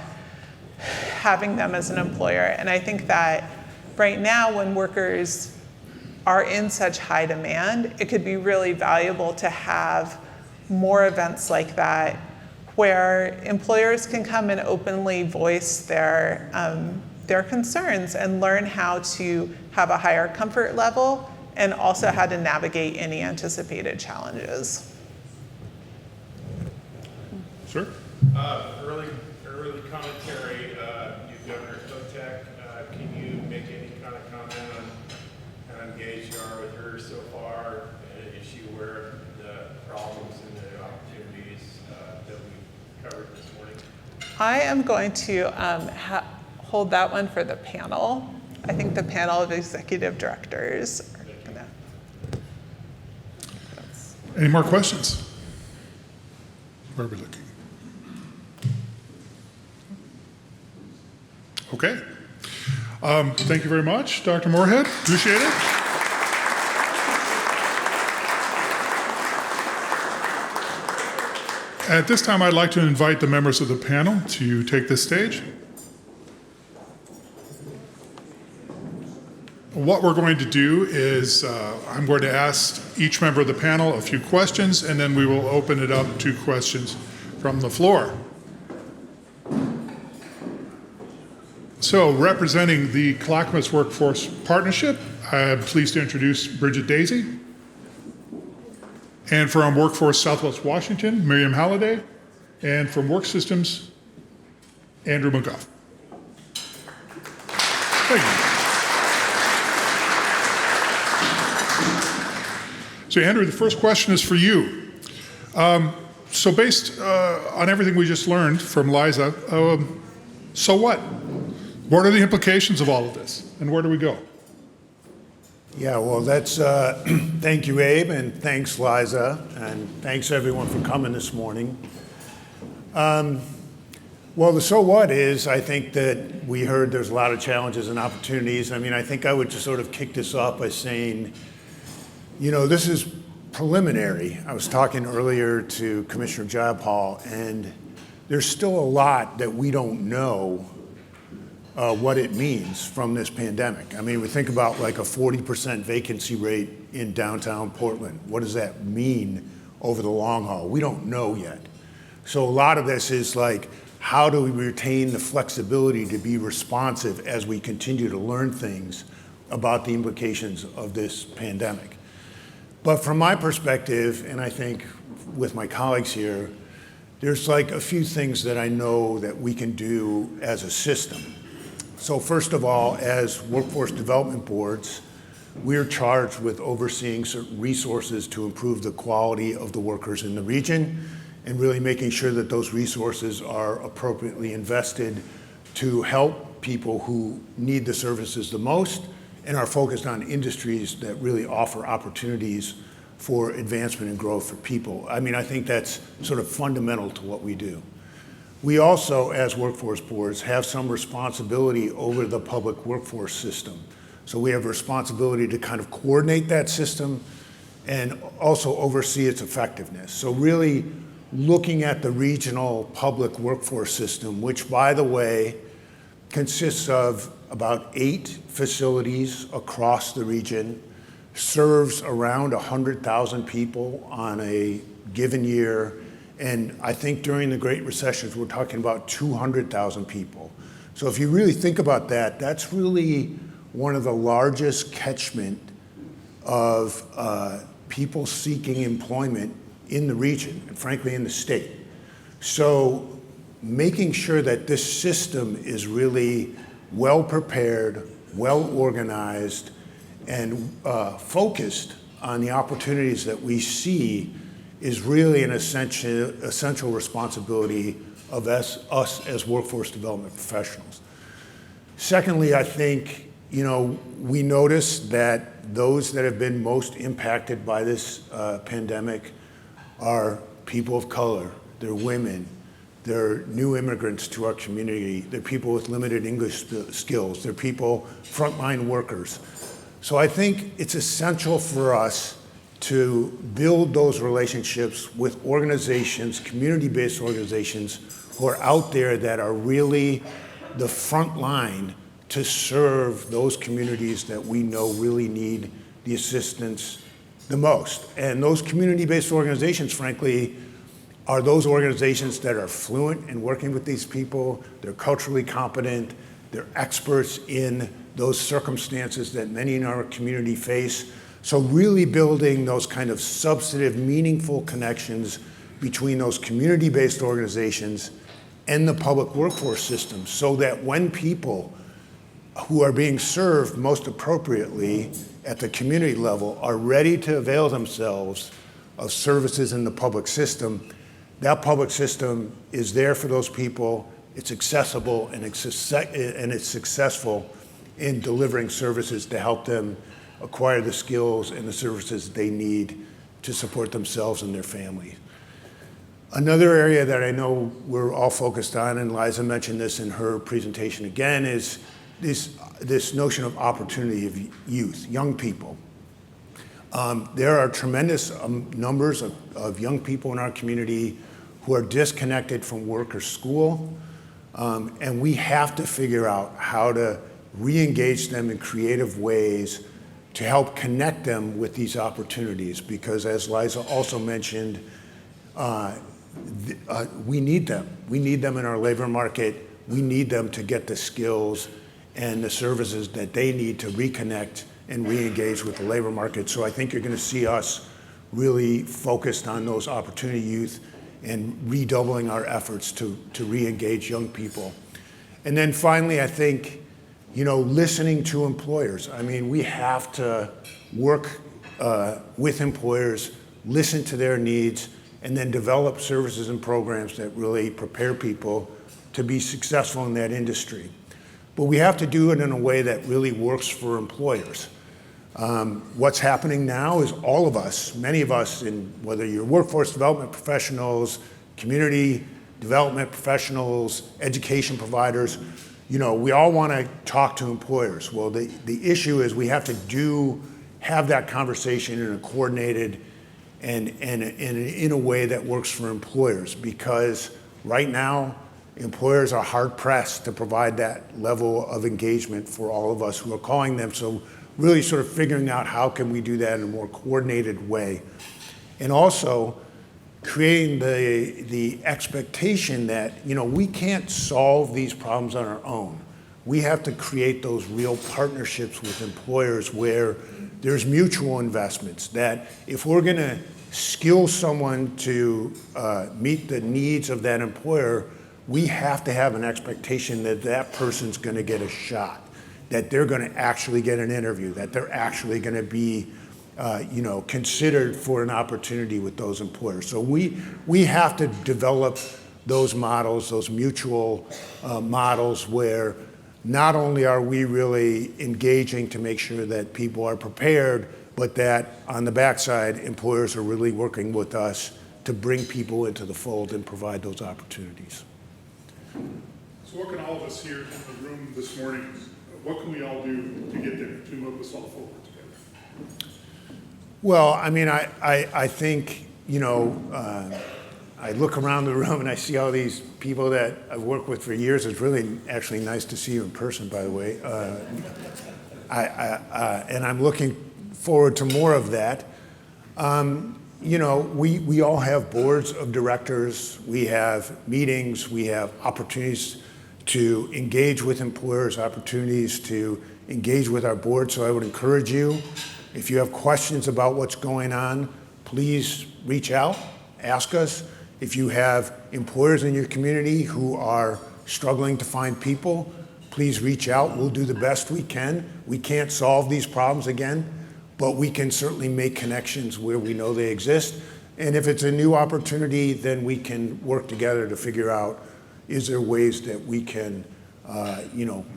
having them as an employer? And I think that right now, when workers are in such high demand, it could be really valuable to have more events like that, where employers can come and openly voice their concerns and learn how to have a higher comfort level and also how to navigate any anticipated challenges. Sir? Early commentary, new Governor Kotek, can you make any kind of comment on how engaged you are with her so far? Is she aware of the problems and the opportunities that we covered this morning? I am going to hold that one for the panel. I think the panel of executive directors are going to. Any more questions? Where are we looking? Okay. Thank you very much, Dr. Moorhead. Appreciate it. At this time, I'd like to invite the members of the panel to take this stage. What we're going to do is I'm going to ask each member of the panel a few questions, and then we will open it up to questions from the floor. So, representing the Clackamas Workforce Partnership, I'm pleased to introduce Bridget Daisy. And from Workforce Southwest Washington, Miriam Halliday. And from Work Systems, Andrew McGough. Thank you. So, Andrew, the first question is for you. So based on everything we just learned from Liza, so what? What are the implications of all of this, and where do we go? Yeah, well, that's, thank you, Abe, and thanks, Liza, and thanks, everyone, for coming this morning. Well, the so what is, I think that we heard there's a lot of challenges and opportunities. I mean, I think I would just sort of kick this off by saying, you know, this is preliminary. I was talking earlier to Commissioner Jayapal, and there's still a lot that we don't know what it means from this pandemic. I mean, we think about like a 40% vacancy rate in downtown Portland. What does that mean over the long haul? We don't know yet. So a lot of this is like, how do we retain the flexibility to be responsive as we continue to learn things about the implications of this pandemic? But from my perspective, and I think with my colleagues here, there's like a few things that I know that we can do as a system. So first of all, as workforce development boards, we're charged with overseeing certain resources to improve the quality of the workers in the region and really making sure that those resources are appropriately invested to help people who need the services the most and are focused on industries that really offer opportunities for advancement and growth for people. I mean, I think that's sort of fundamental to what we do. We also, as workforce boards, have some responsibility over the public workforce system. So we have a responsibility to kind of coordinate that system and also oversee its effectiveness. So really looking at the regional public workforce system, which, by the way, consists of about 8 facilities across the region, serves around 100,000 people on a given year. And I think during the Great Recessions, we're talking about 200,000 people. So if you really think about that, that's really one of the largest catchment of people seeking employment in the region, and frankly in the state. So making sure that this system is really well prepared, well organized, and focused on the opportunities that we see is really an essential responsibility of us as workforce development professionals. Secondly, I think, you know, we notice that those that have been most impacted by this pandemic are people of color, they're women, they're new immigrants to our community, they're people with limited English skills, they're people, frontline workers. So I think it's essential for us to build those relationships with organizations, community-based organizations who are out there that are really the front line to serve those communities that we know really need the assistance the most. And those community-based organizations, frankly, are those organizations that are fluent in working with these people, they're culturally competent, they're experts in those circumstances that many in our community face. So really building those kind of substantive, meaningful connections between those community-based organizations and the public workforce system, so that when people who are being served most appropriately at the community level are ready to avail themselves of services in the public system, that public system is there for those people, it's accessible, and it's successful in delivering services to help them acquire the skills and the services they need to support themselves and their family. Another area that I know we're all focused on, and Liza mentioned this in her presentation again, is this notion of opportunity of youth, young people. There are tremendous numbers of young people in our community who are disconnected from work or school, and we have to figure out how to re-engage them in creative ways to help connect them with these opportunities, because as Liza also mentioned, we need them. We need them in our labor market. We need them to get the skills and the services that they need to reconnect and re-engage with the labor market. So I think you're going to see us really focused on those opportunity youth and redoubling our efforts to re-engage young people. And then finally, I think, listening to employers. I mean, we have to work with employers, listen to their needs, and then develop services and programs that really prepare people to be successful in that industry. But we have to do it in a way that really works for employers. What's happening now is all of us, many of us, whether you're workforce development professionals, community development professionals, education providers, we all want to talk to employers. Well, the issue is we have to have that conversation in a coordinated and in a way that works for employers, because right now employers are hard pressed to provide that level of engagement for all of us who are calling them. So really sort of figuring out how can we do that in a more coordinated way, and also creating the expectation that we can't solve these problems on our own. We have to create those real partnerships with employers where there's mutual investments, that if we're going to skill someone to meet the needs of that employer, we have to have an expectation that that person's going to get a shot, that they're going to actually get an interview, that they're actually going to be considered for an opportunity with those employers. So we have to develop those models, those mutual models, where not only are we really engaging to make sure that people are prepared, but that on the backside, employers are really working with us to bring people into the fold and provide those opportunities. So what can all of us here in the room this morning, what can we all do to get there, to move us all forward together? Well, I mean, I think, I look around the room and I see all these people that I've worked with for years. It's really actually nice to see you in person, by the way. And I'm looking forward to more of that. We all have boards of directors, we have meetings, we have opportunities to engage with employers, opportunities to engage with our board. So I would encourage you, if you have questions about what's going on, please reach out, ask us. If you have employers in your community who are struggling to find people, please reach out. We'll do the best we can. We can't solve these problems again, but we can certainly make connections where we know they exist. And if it's a new opportunity, then we can work together to figure out, is there ways that we can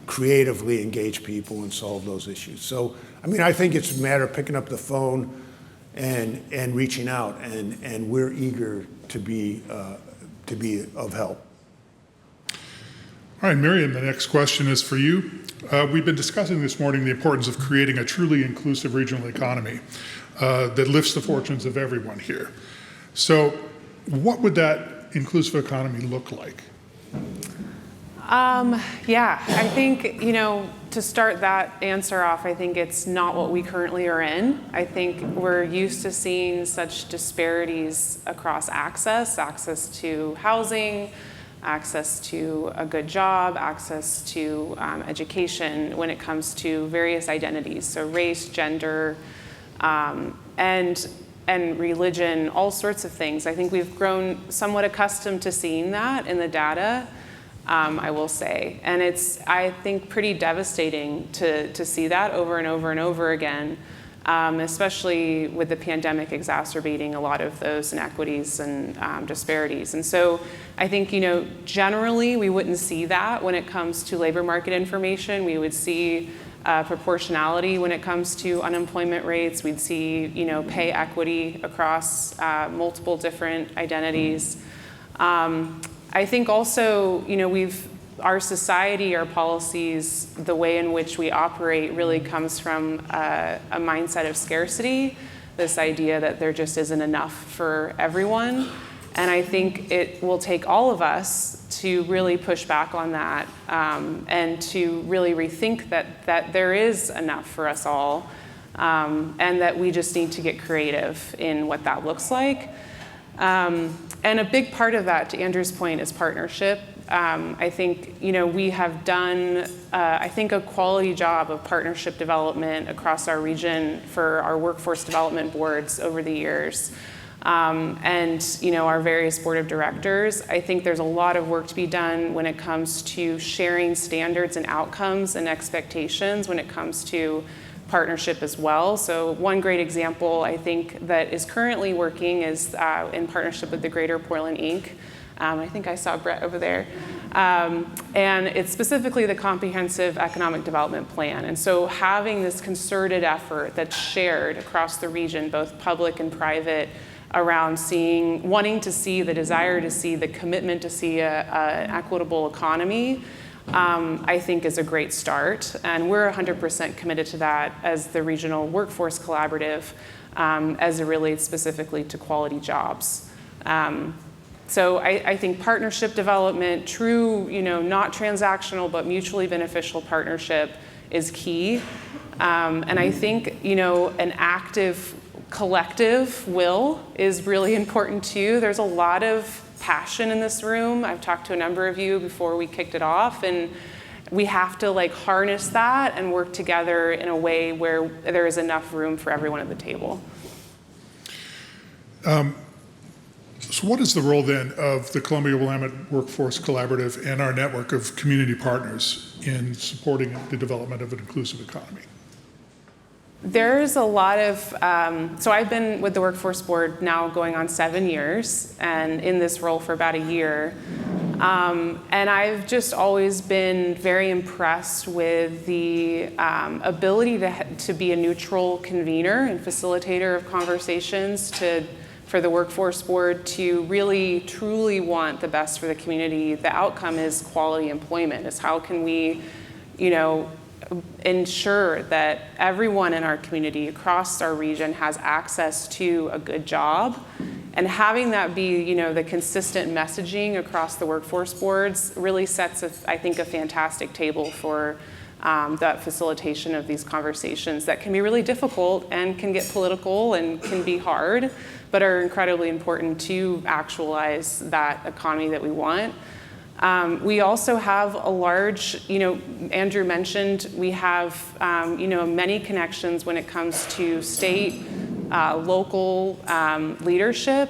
creatively engage people and solve those issues. So, I mean, I think it's a matter of picking up the phone and reaching out, and we're eager to be of help. All right, Miriam, the next question is for you. We've been discussing this morning the importance of creating a truly inclusive regional economy that lifts the fortunes of everyone here. So what would that inclusive economy look like? I think, to start that answer off, I think it's not what we currently are in. I think we're used to seeing such disparities across access to housing, access to a good job, access to education when it comes to various identities, so race, gender, and and religion, all sorts of things. I think we've grown somewhat accustomed to seeing that in the data, I will say. And it's, I think, pretty devastating to see that over and over and over again, especially with the pandemic exacerbating a lot of those inequities and disparities. And so I think, generally we wouldn't see that when it comes to labor market information. We would see proportionality when it comes to unemployment rates. We'd see, pay equity across multiple different identities. I think also, our society, our policies, the way in which we operate really comes from a mindset of scarcity, this idea that there just isn't enough for everyone. And I think it will take all of us to really push back on that and to really rethink that there is enough for us all, and that we just need to get creative in what that looks like. And a big part of that, to Andrew's point, is partnership. I think, we have done, I think, a quality job of partnership development across our region for our workforce development boards over the years. And, our various board of directors. I think there's a lot of work to be done when it comes to sharing standards and outcomes and expectations when it comes to partnership as well. So one great example, I think, that is currently working is in partnership with the Greater Portland Inc. I think I saw Brett over there. And it's specifically the Comprehensive Economic Development Plan. And so having this concerted effort that's shared across the region, both public and private, around wanting to see, the desire to see, the commitment to see an equitable economy, I think is a great start. And we're 100% committed to that as the Regional Workforce Collaborative, as it relates specifically to quality jobs. So I think partnership development, true, not transactional, but mutually beneficial partnership is key. And I think, an active collective will is really important too. There's a lot of passion in this room. I've talked to a number of you before we kicked it off, and we have to harness that and work together in a way where there is enough room for everyone at the table. So what is the role then of the Columbia-Willamette Workforce Collaborative and our network of community partners in supporting the development of an inclusive economy? There's a lot of, so I've been with the Workforce Board now going on 7 years, and in this role for about a year. And I've just always been very impressed with the ability to be a neutral convener and facilitator of conversations for the Workforce Board to really, truly want the best for the community. The outcome is quality employment. Is how can we, ensure that everyone in our community across our region has access to a good job, and having that be, the consistent messaging across the workforce boards really sets, I think, a fantastic table for that facilitation of these conversations that can be really difficult and can get political and can be hard, but are incredibly important to actualize that economy that we want. We also have a large, Andrew mentioned, we have, many connections when it comes to state, local leadership.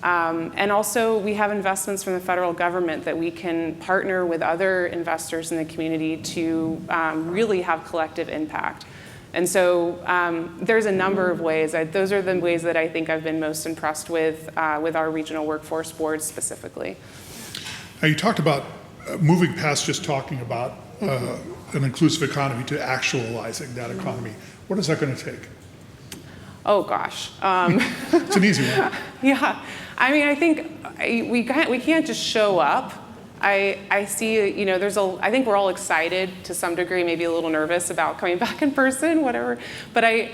And also we have investments from the federal government that we can partner with other investors in the community to really have collective impact. And so there's a number of ways. Those are the ways that I think I've been most impressed with our regional workforce boards specifically. Now, you talked about moving past just talking about an inclusive economy to actualizing that economy. What is that going to take? Oh gosh. It's an easy one. Yeah, I mean, I think we can't just show up. I see, I think we're all excited to some degree, maybe a little nervous about coming back in person, whatever. But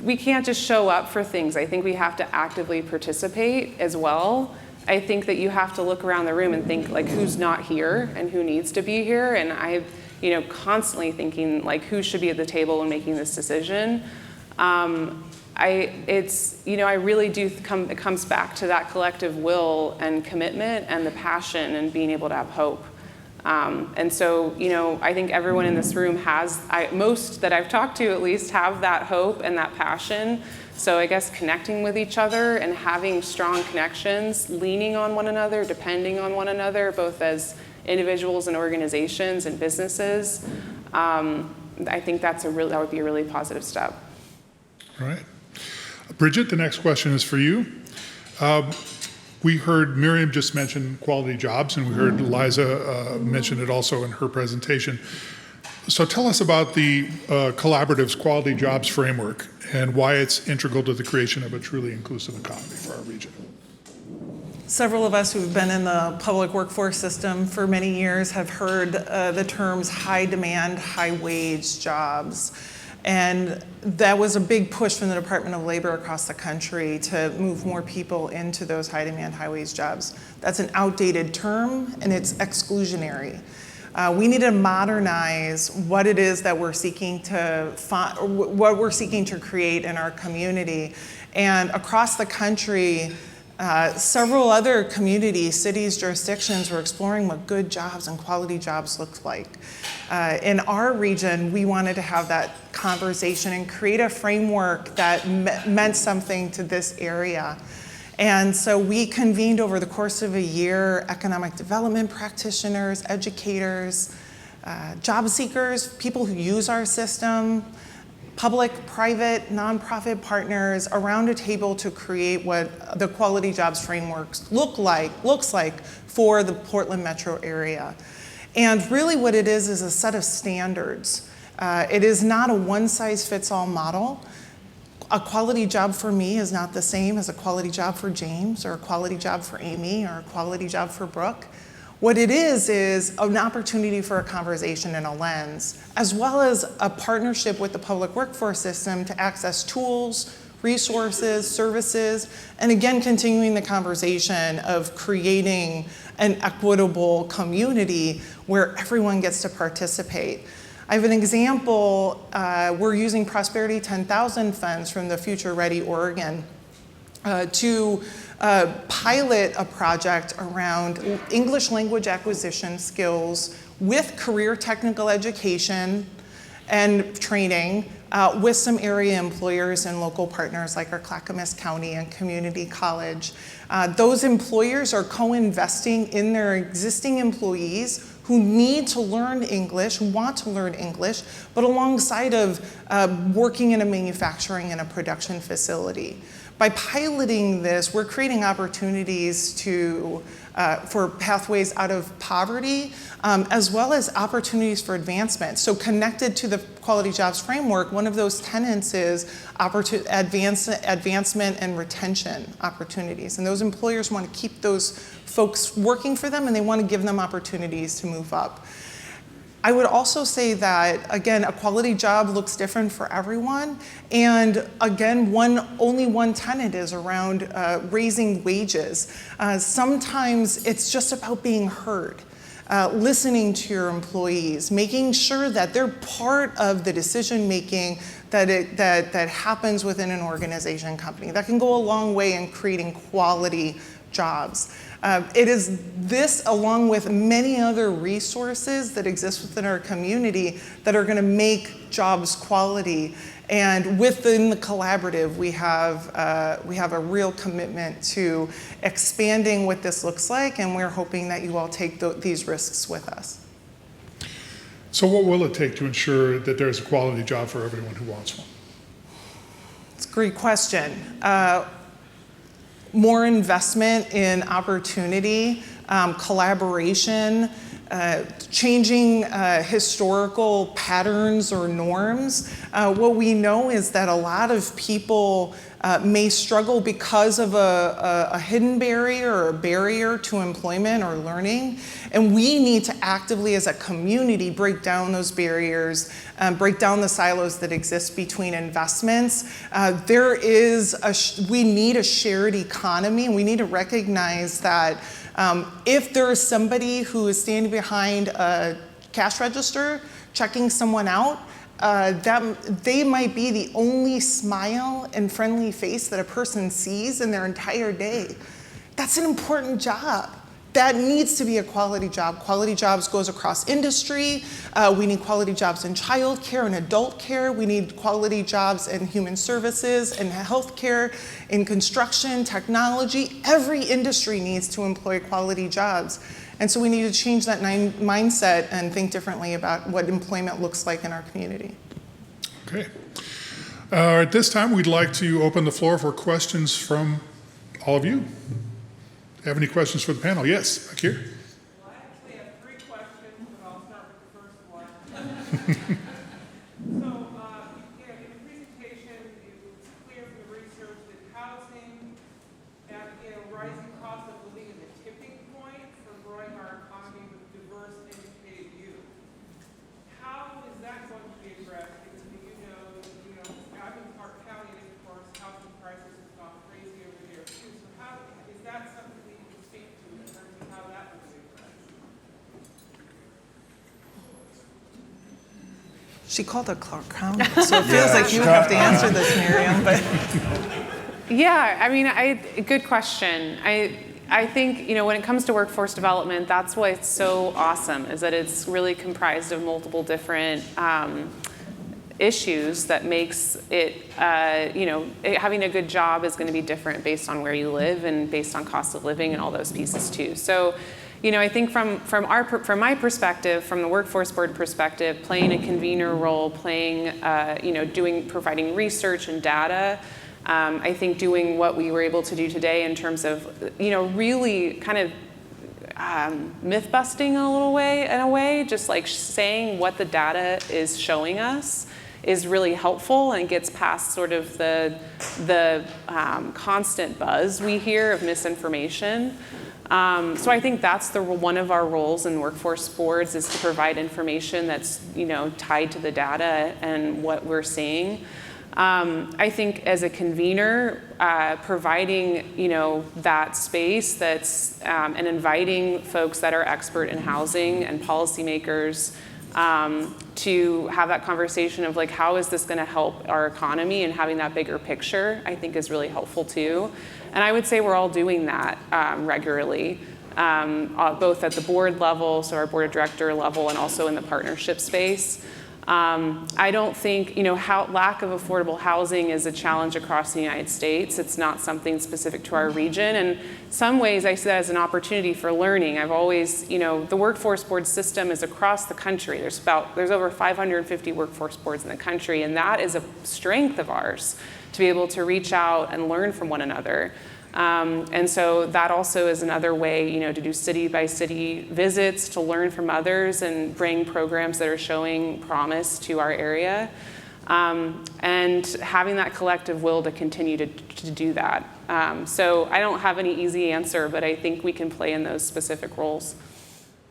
we can't just show up for things. I think we have to actively participate as well. I think that you have to look around the room and think who's not here and who needs to be here. And I'm, constantly thinking who should be at the table when making this decision. I really do it comes back to that collective will and commitment and the passion and being able to have hope. And so, I think everyone in this room has, most that I've talked to at least, have that hope and that passion So I guess connecting with each other and having strong connections, leaning on one another, depending on one another, both as individuals and organizations and businesses, I think that would be a really positive step. All right. Bridget, the next question is for you. We heard Miriam just mention quality jobs, and we heard Liza mention it also in her presentation. So tell us about the Collaborative's Quality Jobs Framework and why it's integral to the creation of a truly inclusive economy for our region. Several of us who've been in the public workforce system for many years have heard the terms high demand, high wage jobs. And that was a big push from the Department of Labor across the country to move more people into those high demand, high wage jobs. That's an outdated term and it's exclusionary. We need to modernize what it is that we're seeking to what we're seeking to create in our community. And across the country, several other communities, cities, jurisdictions were exploring what good jobs and quality jobs looked like. In our region, we wanted to have that conversation and create a framework that meant something to this area. And so we convened over the course of a year economic development practitioners, educators, job seekers, people who use our system, public, private, nonprofit partners around a table to create what the quality jobs frameworks looks like for the Portland metro area. And really what it is a set of standards. It is not a one-size-fits-all model. A quality job for me is not the same as a quality job for James or a quality job for Amy or a quality job for Brooke. What it is an opportunity for a conversation and a lens, as well as a partnership with the public workforce system to access tools, resources, services, and again, continuing the conversation of creating an equitable community where everyone gets to participate. I have an example. We're using Prosperity 10,000 funds from the Future Ready Oregon to pilot a project around English language acquisition skills with career technical education and training with some area employers and local partners like our Clackamas County and Community College. Those employers are co-investing in their existing employees who need to learn English, who want to learn English, but alongside of working in a manufacturing and a production facility. By piloting this, we're creating opportunities for pathways out of poverty, as well as opportunities for advancement. So connected to the Quality Jobs Framework, one of those tenets is advancement and retention opportunities. And those employers want to keep those folks working for them, and they want to give them opportunities to move up. I would also say that, again, a quality job looks different for everyone. And again, only one tenet is around raising wages. Sometimes it's just about being heard, listening to your employees, making sure that they're part of the decision making that happens within an organization company. That can go a long way in creating quality jobs. It is this, along with many other resources that exist within our community, that are going to make jobs quality. And within the collaborative, we have a real commitment to expanding what this looks like, and we're hoping that you all take these risks with us. So what will it take to ensure that there's a quality job for everyone who wants one? It's a great question. More investment in opportunity, collaboration, changing historical patterns or norms. What we know is that a lot of people may struggle because of a hidden barrier or a barrier to employment or learning. And we need to actively, as a community, break down those barriers, break down the silos that exist between investments. We need a shared economy, and we need to recognize that if there is somebody who is standing behind a cash register checking someone out, they might be the only smile and friendly face that a person sees in their entire day. That's an important job. that needs to be a quality job. Quality jobs goes across industry. We need quality jobs in childcare and adult care. We need quality jobs in human services and healthcare, in construction, technology. Every industry needs to employ quality jobs. And so we need to change that mindset and think differently about what employment looks like in our community. Okay. At this time, we'd like to open the floor for questions from all of you. Have any questions for the panel? Yes, back here. Well, I actually have 3 questions, but I'll start with the first one. So, in the presentation, it was clear from the research that housing and, rising cost of living is a tipping point for growing our economy with diverse, educated youth. How is that going to be addressed? Because I'm in Park County, and of course, housing prices have gone crazy over there too. So how is that something that you can speak to in terms of how that would be addressed? She called it Clark County, so it feels like you have to answer this, Miriam. But Yeah, I mean, good question. I think, when it comes to workforce development, that's what's so awesome, is that it's really comprised of multiple different issues that makes it, having a good job is going to be different based on where you live and based on cost of living and all those pieces too. So, I think from my perspective, from the workforce board perspective, playing a convener role, providing research and data. I think doing what we were able to do today in terms of, really kind of myth busting in a way, just like saying what the data is showing us is really helpful and gets past sort of the constant buzz we hear of misinformation. So I think that's one of our roles in workforce boards, is to provide information that's, tied to the data and what we're seeing. I think as a convener, providing, that space that's, and inviting folks that are expert in housing and policymakers to have that conversation of how is this going to help our economy, and having that bigger picture, I think is really helpful too. And I would say we're all doing that regularly, both at the board level, so our board of director level, and also in the partnership space. I don't think, lack of affordable housing is a challenge across the United States. It's not something specific to our region. And in some ways, I see that as an opportunity for learning. I've always, the workforce board system is across the country. There's over 550 workforce boards in the country, and that is a strength of ours, to be able to reach out and learn from one another. And so that also is another way, to do city by city visits, to learn from others and bring programs that are showing promise to our area. And having that collective will to continue to do that. So I don't have any easy answer, but I think we can play in those specific roles.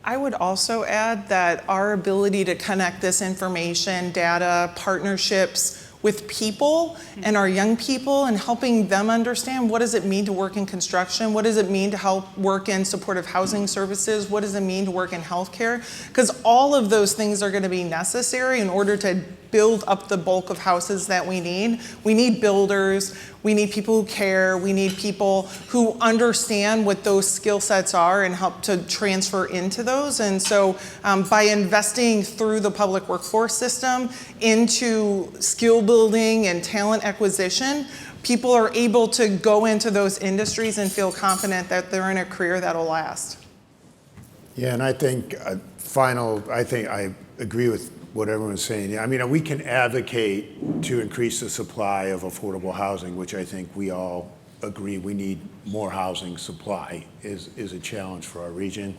I would also add that our ability to connect this information, data, partnerships with people and our young people, and helping them understand what does it mean to work in construction, what does it mean to help work in supportive housing services, what does it mean to work in healthcare, because all of those things are going to be necessary in order to build up the bulk of houses that we need. We need builders, we need people who care, we need people who understand what those skill sets are and help to transfer into those. And so by investing through the public workforce system into skill building and talent acquisition, people are able to go into those industries and feel confident that they're in a career that'll last. Yeah, and I think I agree with what everyone's saying. I mean, we can advocate to increase the supply of affordable housing, which I think we all agree we need more housing supply is a challenge for our region.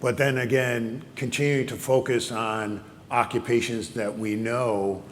But then again, continuing to focus on occupations that we know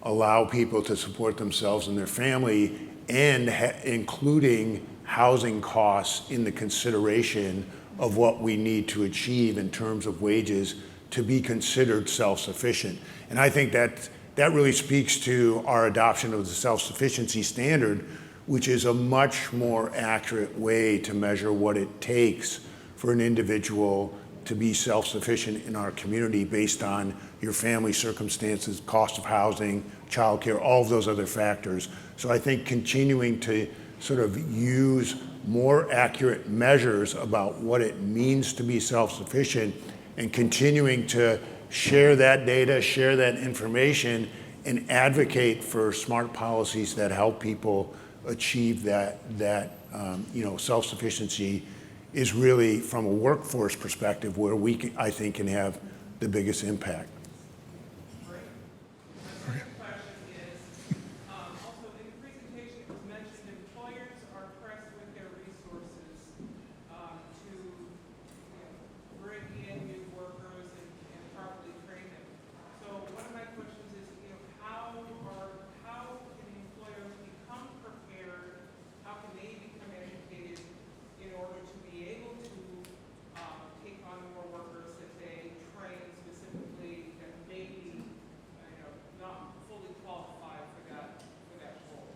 allow people to support themselves and their family, and including housing costs in the consideration of what we need to achieve in terms of wages to be considered self-sufficient. And I think that really speaks to our adoption of the self-sufficiency standard, which is a much more accurate way to measure what it takes for an individual to be self-sufficient in our community based on your family circumstances, cost of housing, childcare, all of those other factors. So I think continuing to sort of use more accurate measures about what it means to be self-sufficient, and continuing to share that data, share that information, and advocate for smart policies that help people achieve that self-sufficiency is really, from a workforce perspective, where we can, I think, can have the biggest impact. My second question is, also in the presentation, it was mentioned employers are pressed with their resources to bring in new workers and properly train them. So one of my questions is, how can employers become prepared? How can they become educated in order to be able to take on more workers that they train specifically that may be not fully qualified for that role?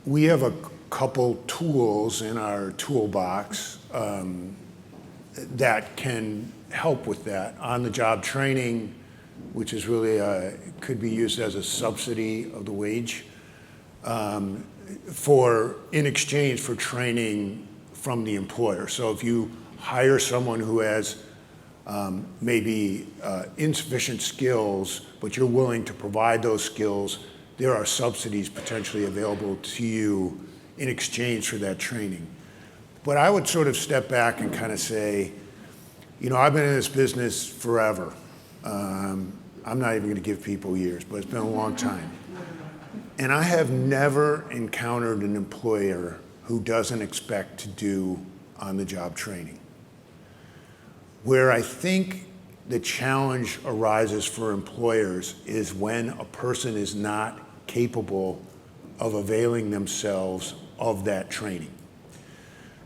We have a couple tools in our toolbox that can help with that. On-the-job training, which is really could be used as a subsidy of the wage in exchange for training from the employer. So if you hire someone who has maybe insufficient skills, but you're willing to provide those skills, there are subsidies potentially available to you in exchange for that training. But I would sort of step back and kind of say, I've been in this business forever. I'm not even going to give people years, but it's been a long time. And I have never encountered an employer who doesn't expect to do on-the-job training. Where I think the challenge arises for employers is when a person is not capable of availing themselves of that training.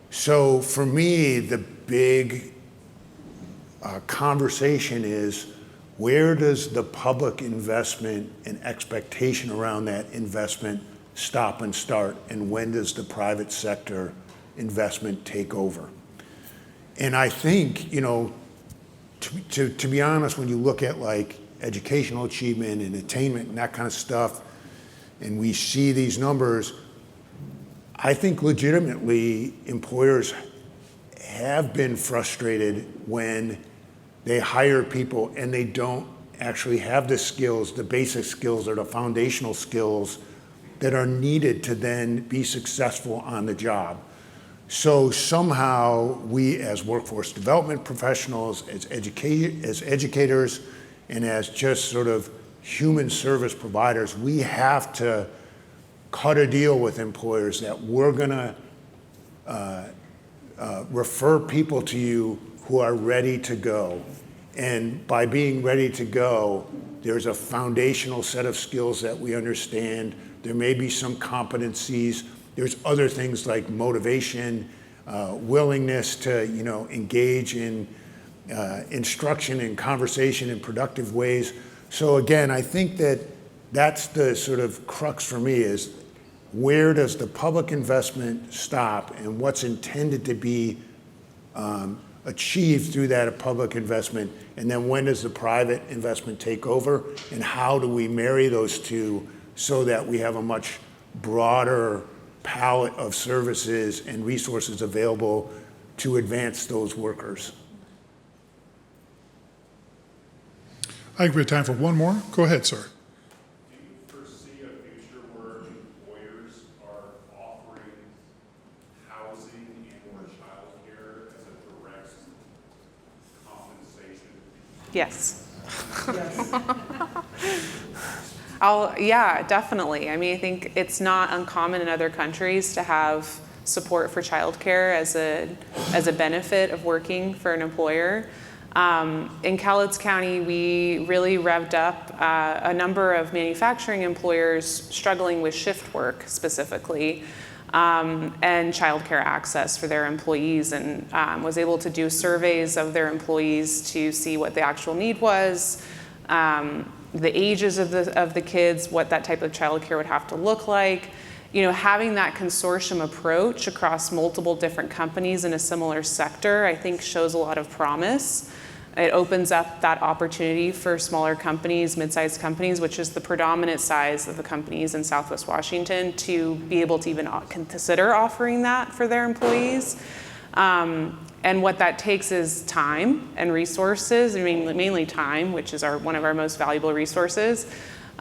So for me, the big conversation is, where does the public investment and expectation around that investment stop and start, and when does the private sector investment take over? And I think, to be honest, when you look at like educational achievement and attainment and that kind of stuff, and we see these numbers, I think legitimately employers have been frustrated when they hire people and they don't actually have the skills, the basic skills or the foundational skills that are needed to then be successful on the job. So somehow we as workforce development professionals, as educators, and as just sort of human service providers, we have to cut a deal with employers that we're gonna refer people to you who are ready to go. And by being ready to go, there's a foundational set of skills that we understand. There may be some competencies. There's other things like motivation, willingness to engage in instruction and conversation in productive ways. So again, I think that's the sort of crux for me, is where does the public investment stop, and what's intended to be achieved through that public investment, and then when does the private investment take over, and how do we marry those two so that we have a much broader palette of services and resources available to advance those workers. I think we have time for one more. Go ahead, sir. Do you foresee a future where employers are offering housing and/or childcare as a direct compensation? Yes. Yeah, definitely. I mean, I think it's not uncommon in other countries to have support for childcare as a benefit of working for an employer. In Cowlitz County, we really revved up a number of manufacturing employers struggling with shift work specifically, and childcare access for their employees, and was able to do surveys of their employees to see what the actual need was, the ages of the kids, what that type of childcare would have to look like. Having that consortium approach across multiple different companies in a similar sector, I think shows a lot of promise. It opens up that opportunity for smaller companies, mid-sized companies, which is the predominant size of the companies in Southwest Washington, to be able to even consider offering that for their employees. And what that takes is time and resources, I mean, mainly time, which is one of our most valuable resources.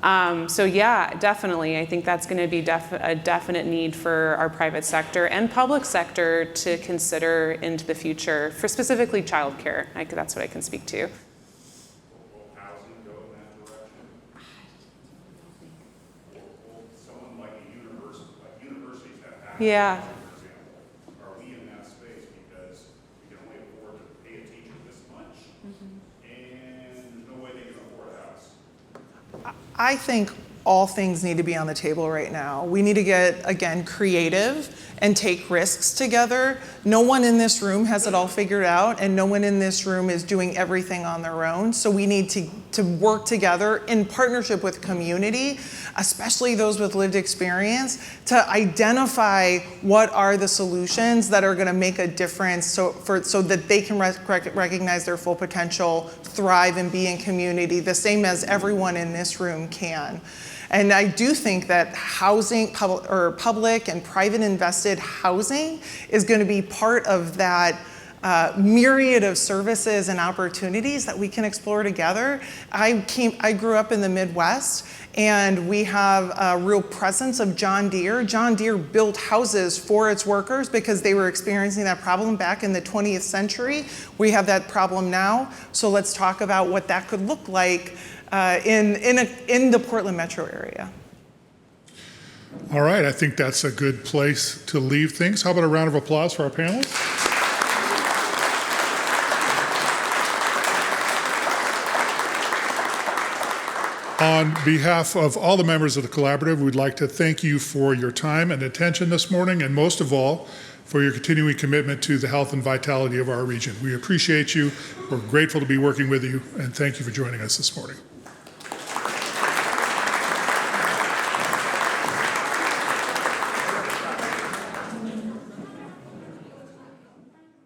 So yeah, definitely, I think that's going to be a definite need for our private sector and public sector to consider into the future, for specifically childcare. That's what I can speak to. Will housing go in that direction? Will someone like a university, like universities have access, Yeah. for example, are we in that space because we can only afford to pay a teacher this much, and there's no way they can afford a house? I think all things need to be on the table right now. We need to get, again, creative and take risks together. No one in this room has it all figured out, and no one in this room is doing everything on their own. So we need to work together in partnership with community, especially those with lived experience, to identify what are the solutions that are going to make a difference so that they can recognize their full potential, thrive, and be in community, the same as everyone in this room can. And I do think that housing, public and private invested housing is going to be part of that myriad of services and opportunities that we can explore together. I grew up in the Midwest, and we have a real presence of John Deere. John Deere built houses for its workers because they were experiencing that problem back in the 20th century. We have that problem now, so let's talk about what that could look like in the Portland metro area. All right, I think that's a good place to leave things. How about a round of applause for our panelists? On behalf of all the members of the collaborative, we'd like to thank you for your time and attention this morning, and most of all, for your continuing commitment to the health and vitality of our region. We appreciate you. We're grateful to be working with you, and thank you for joining us this morning.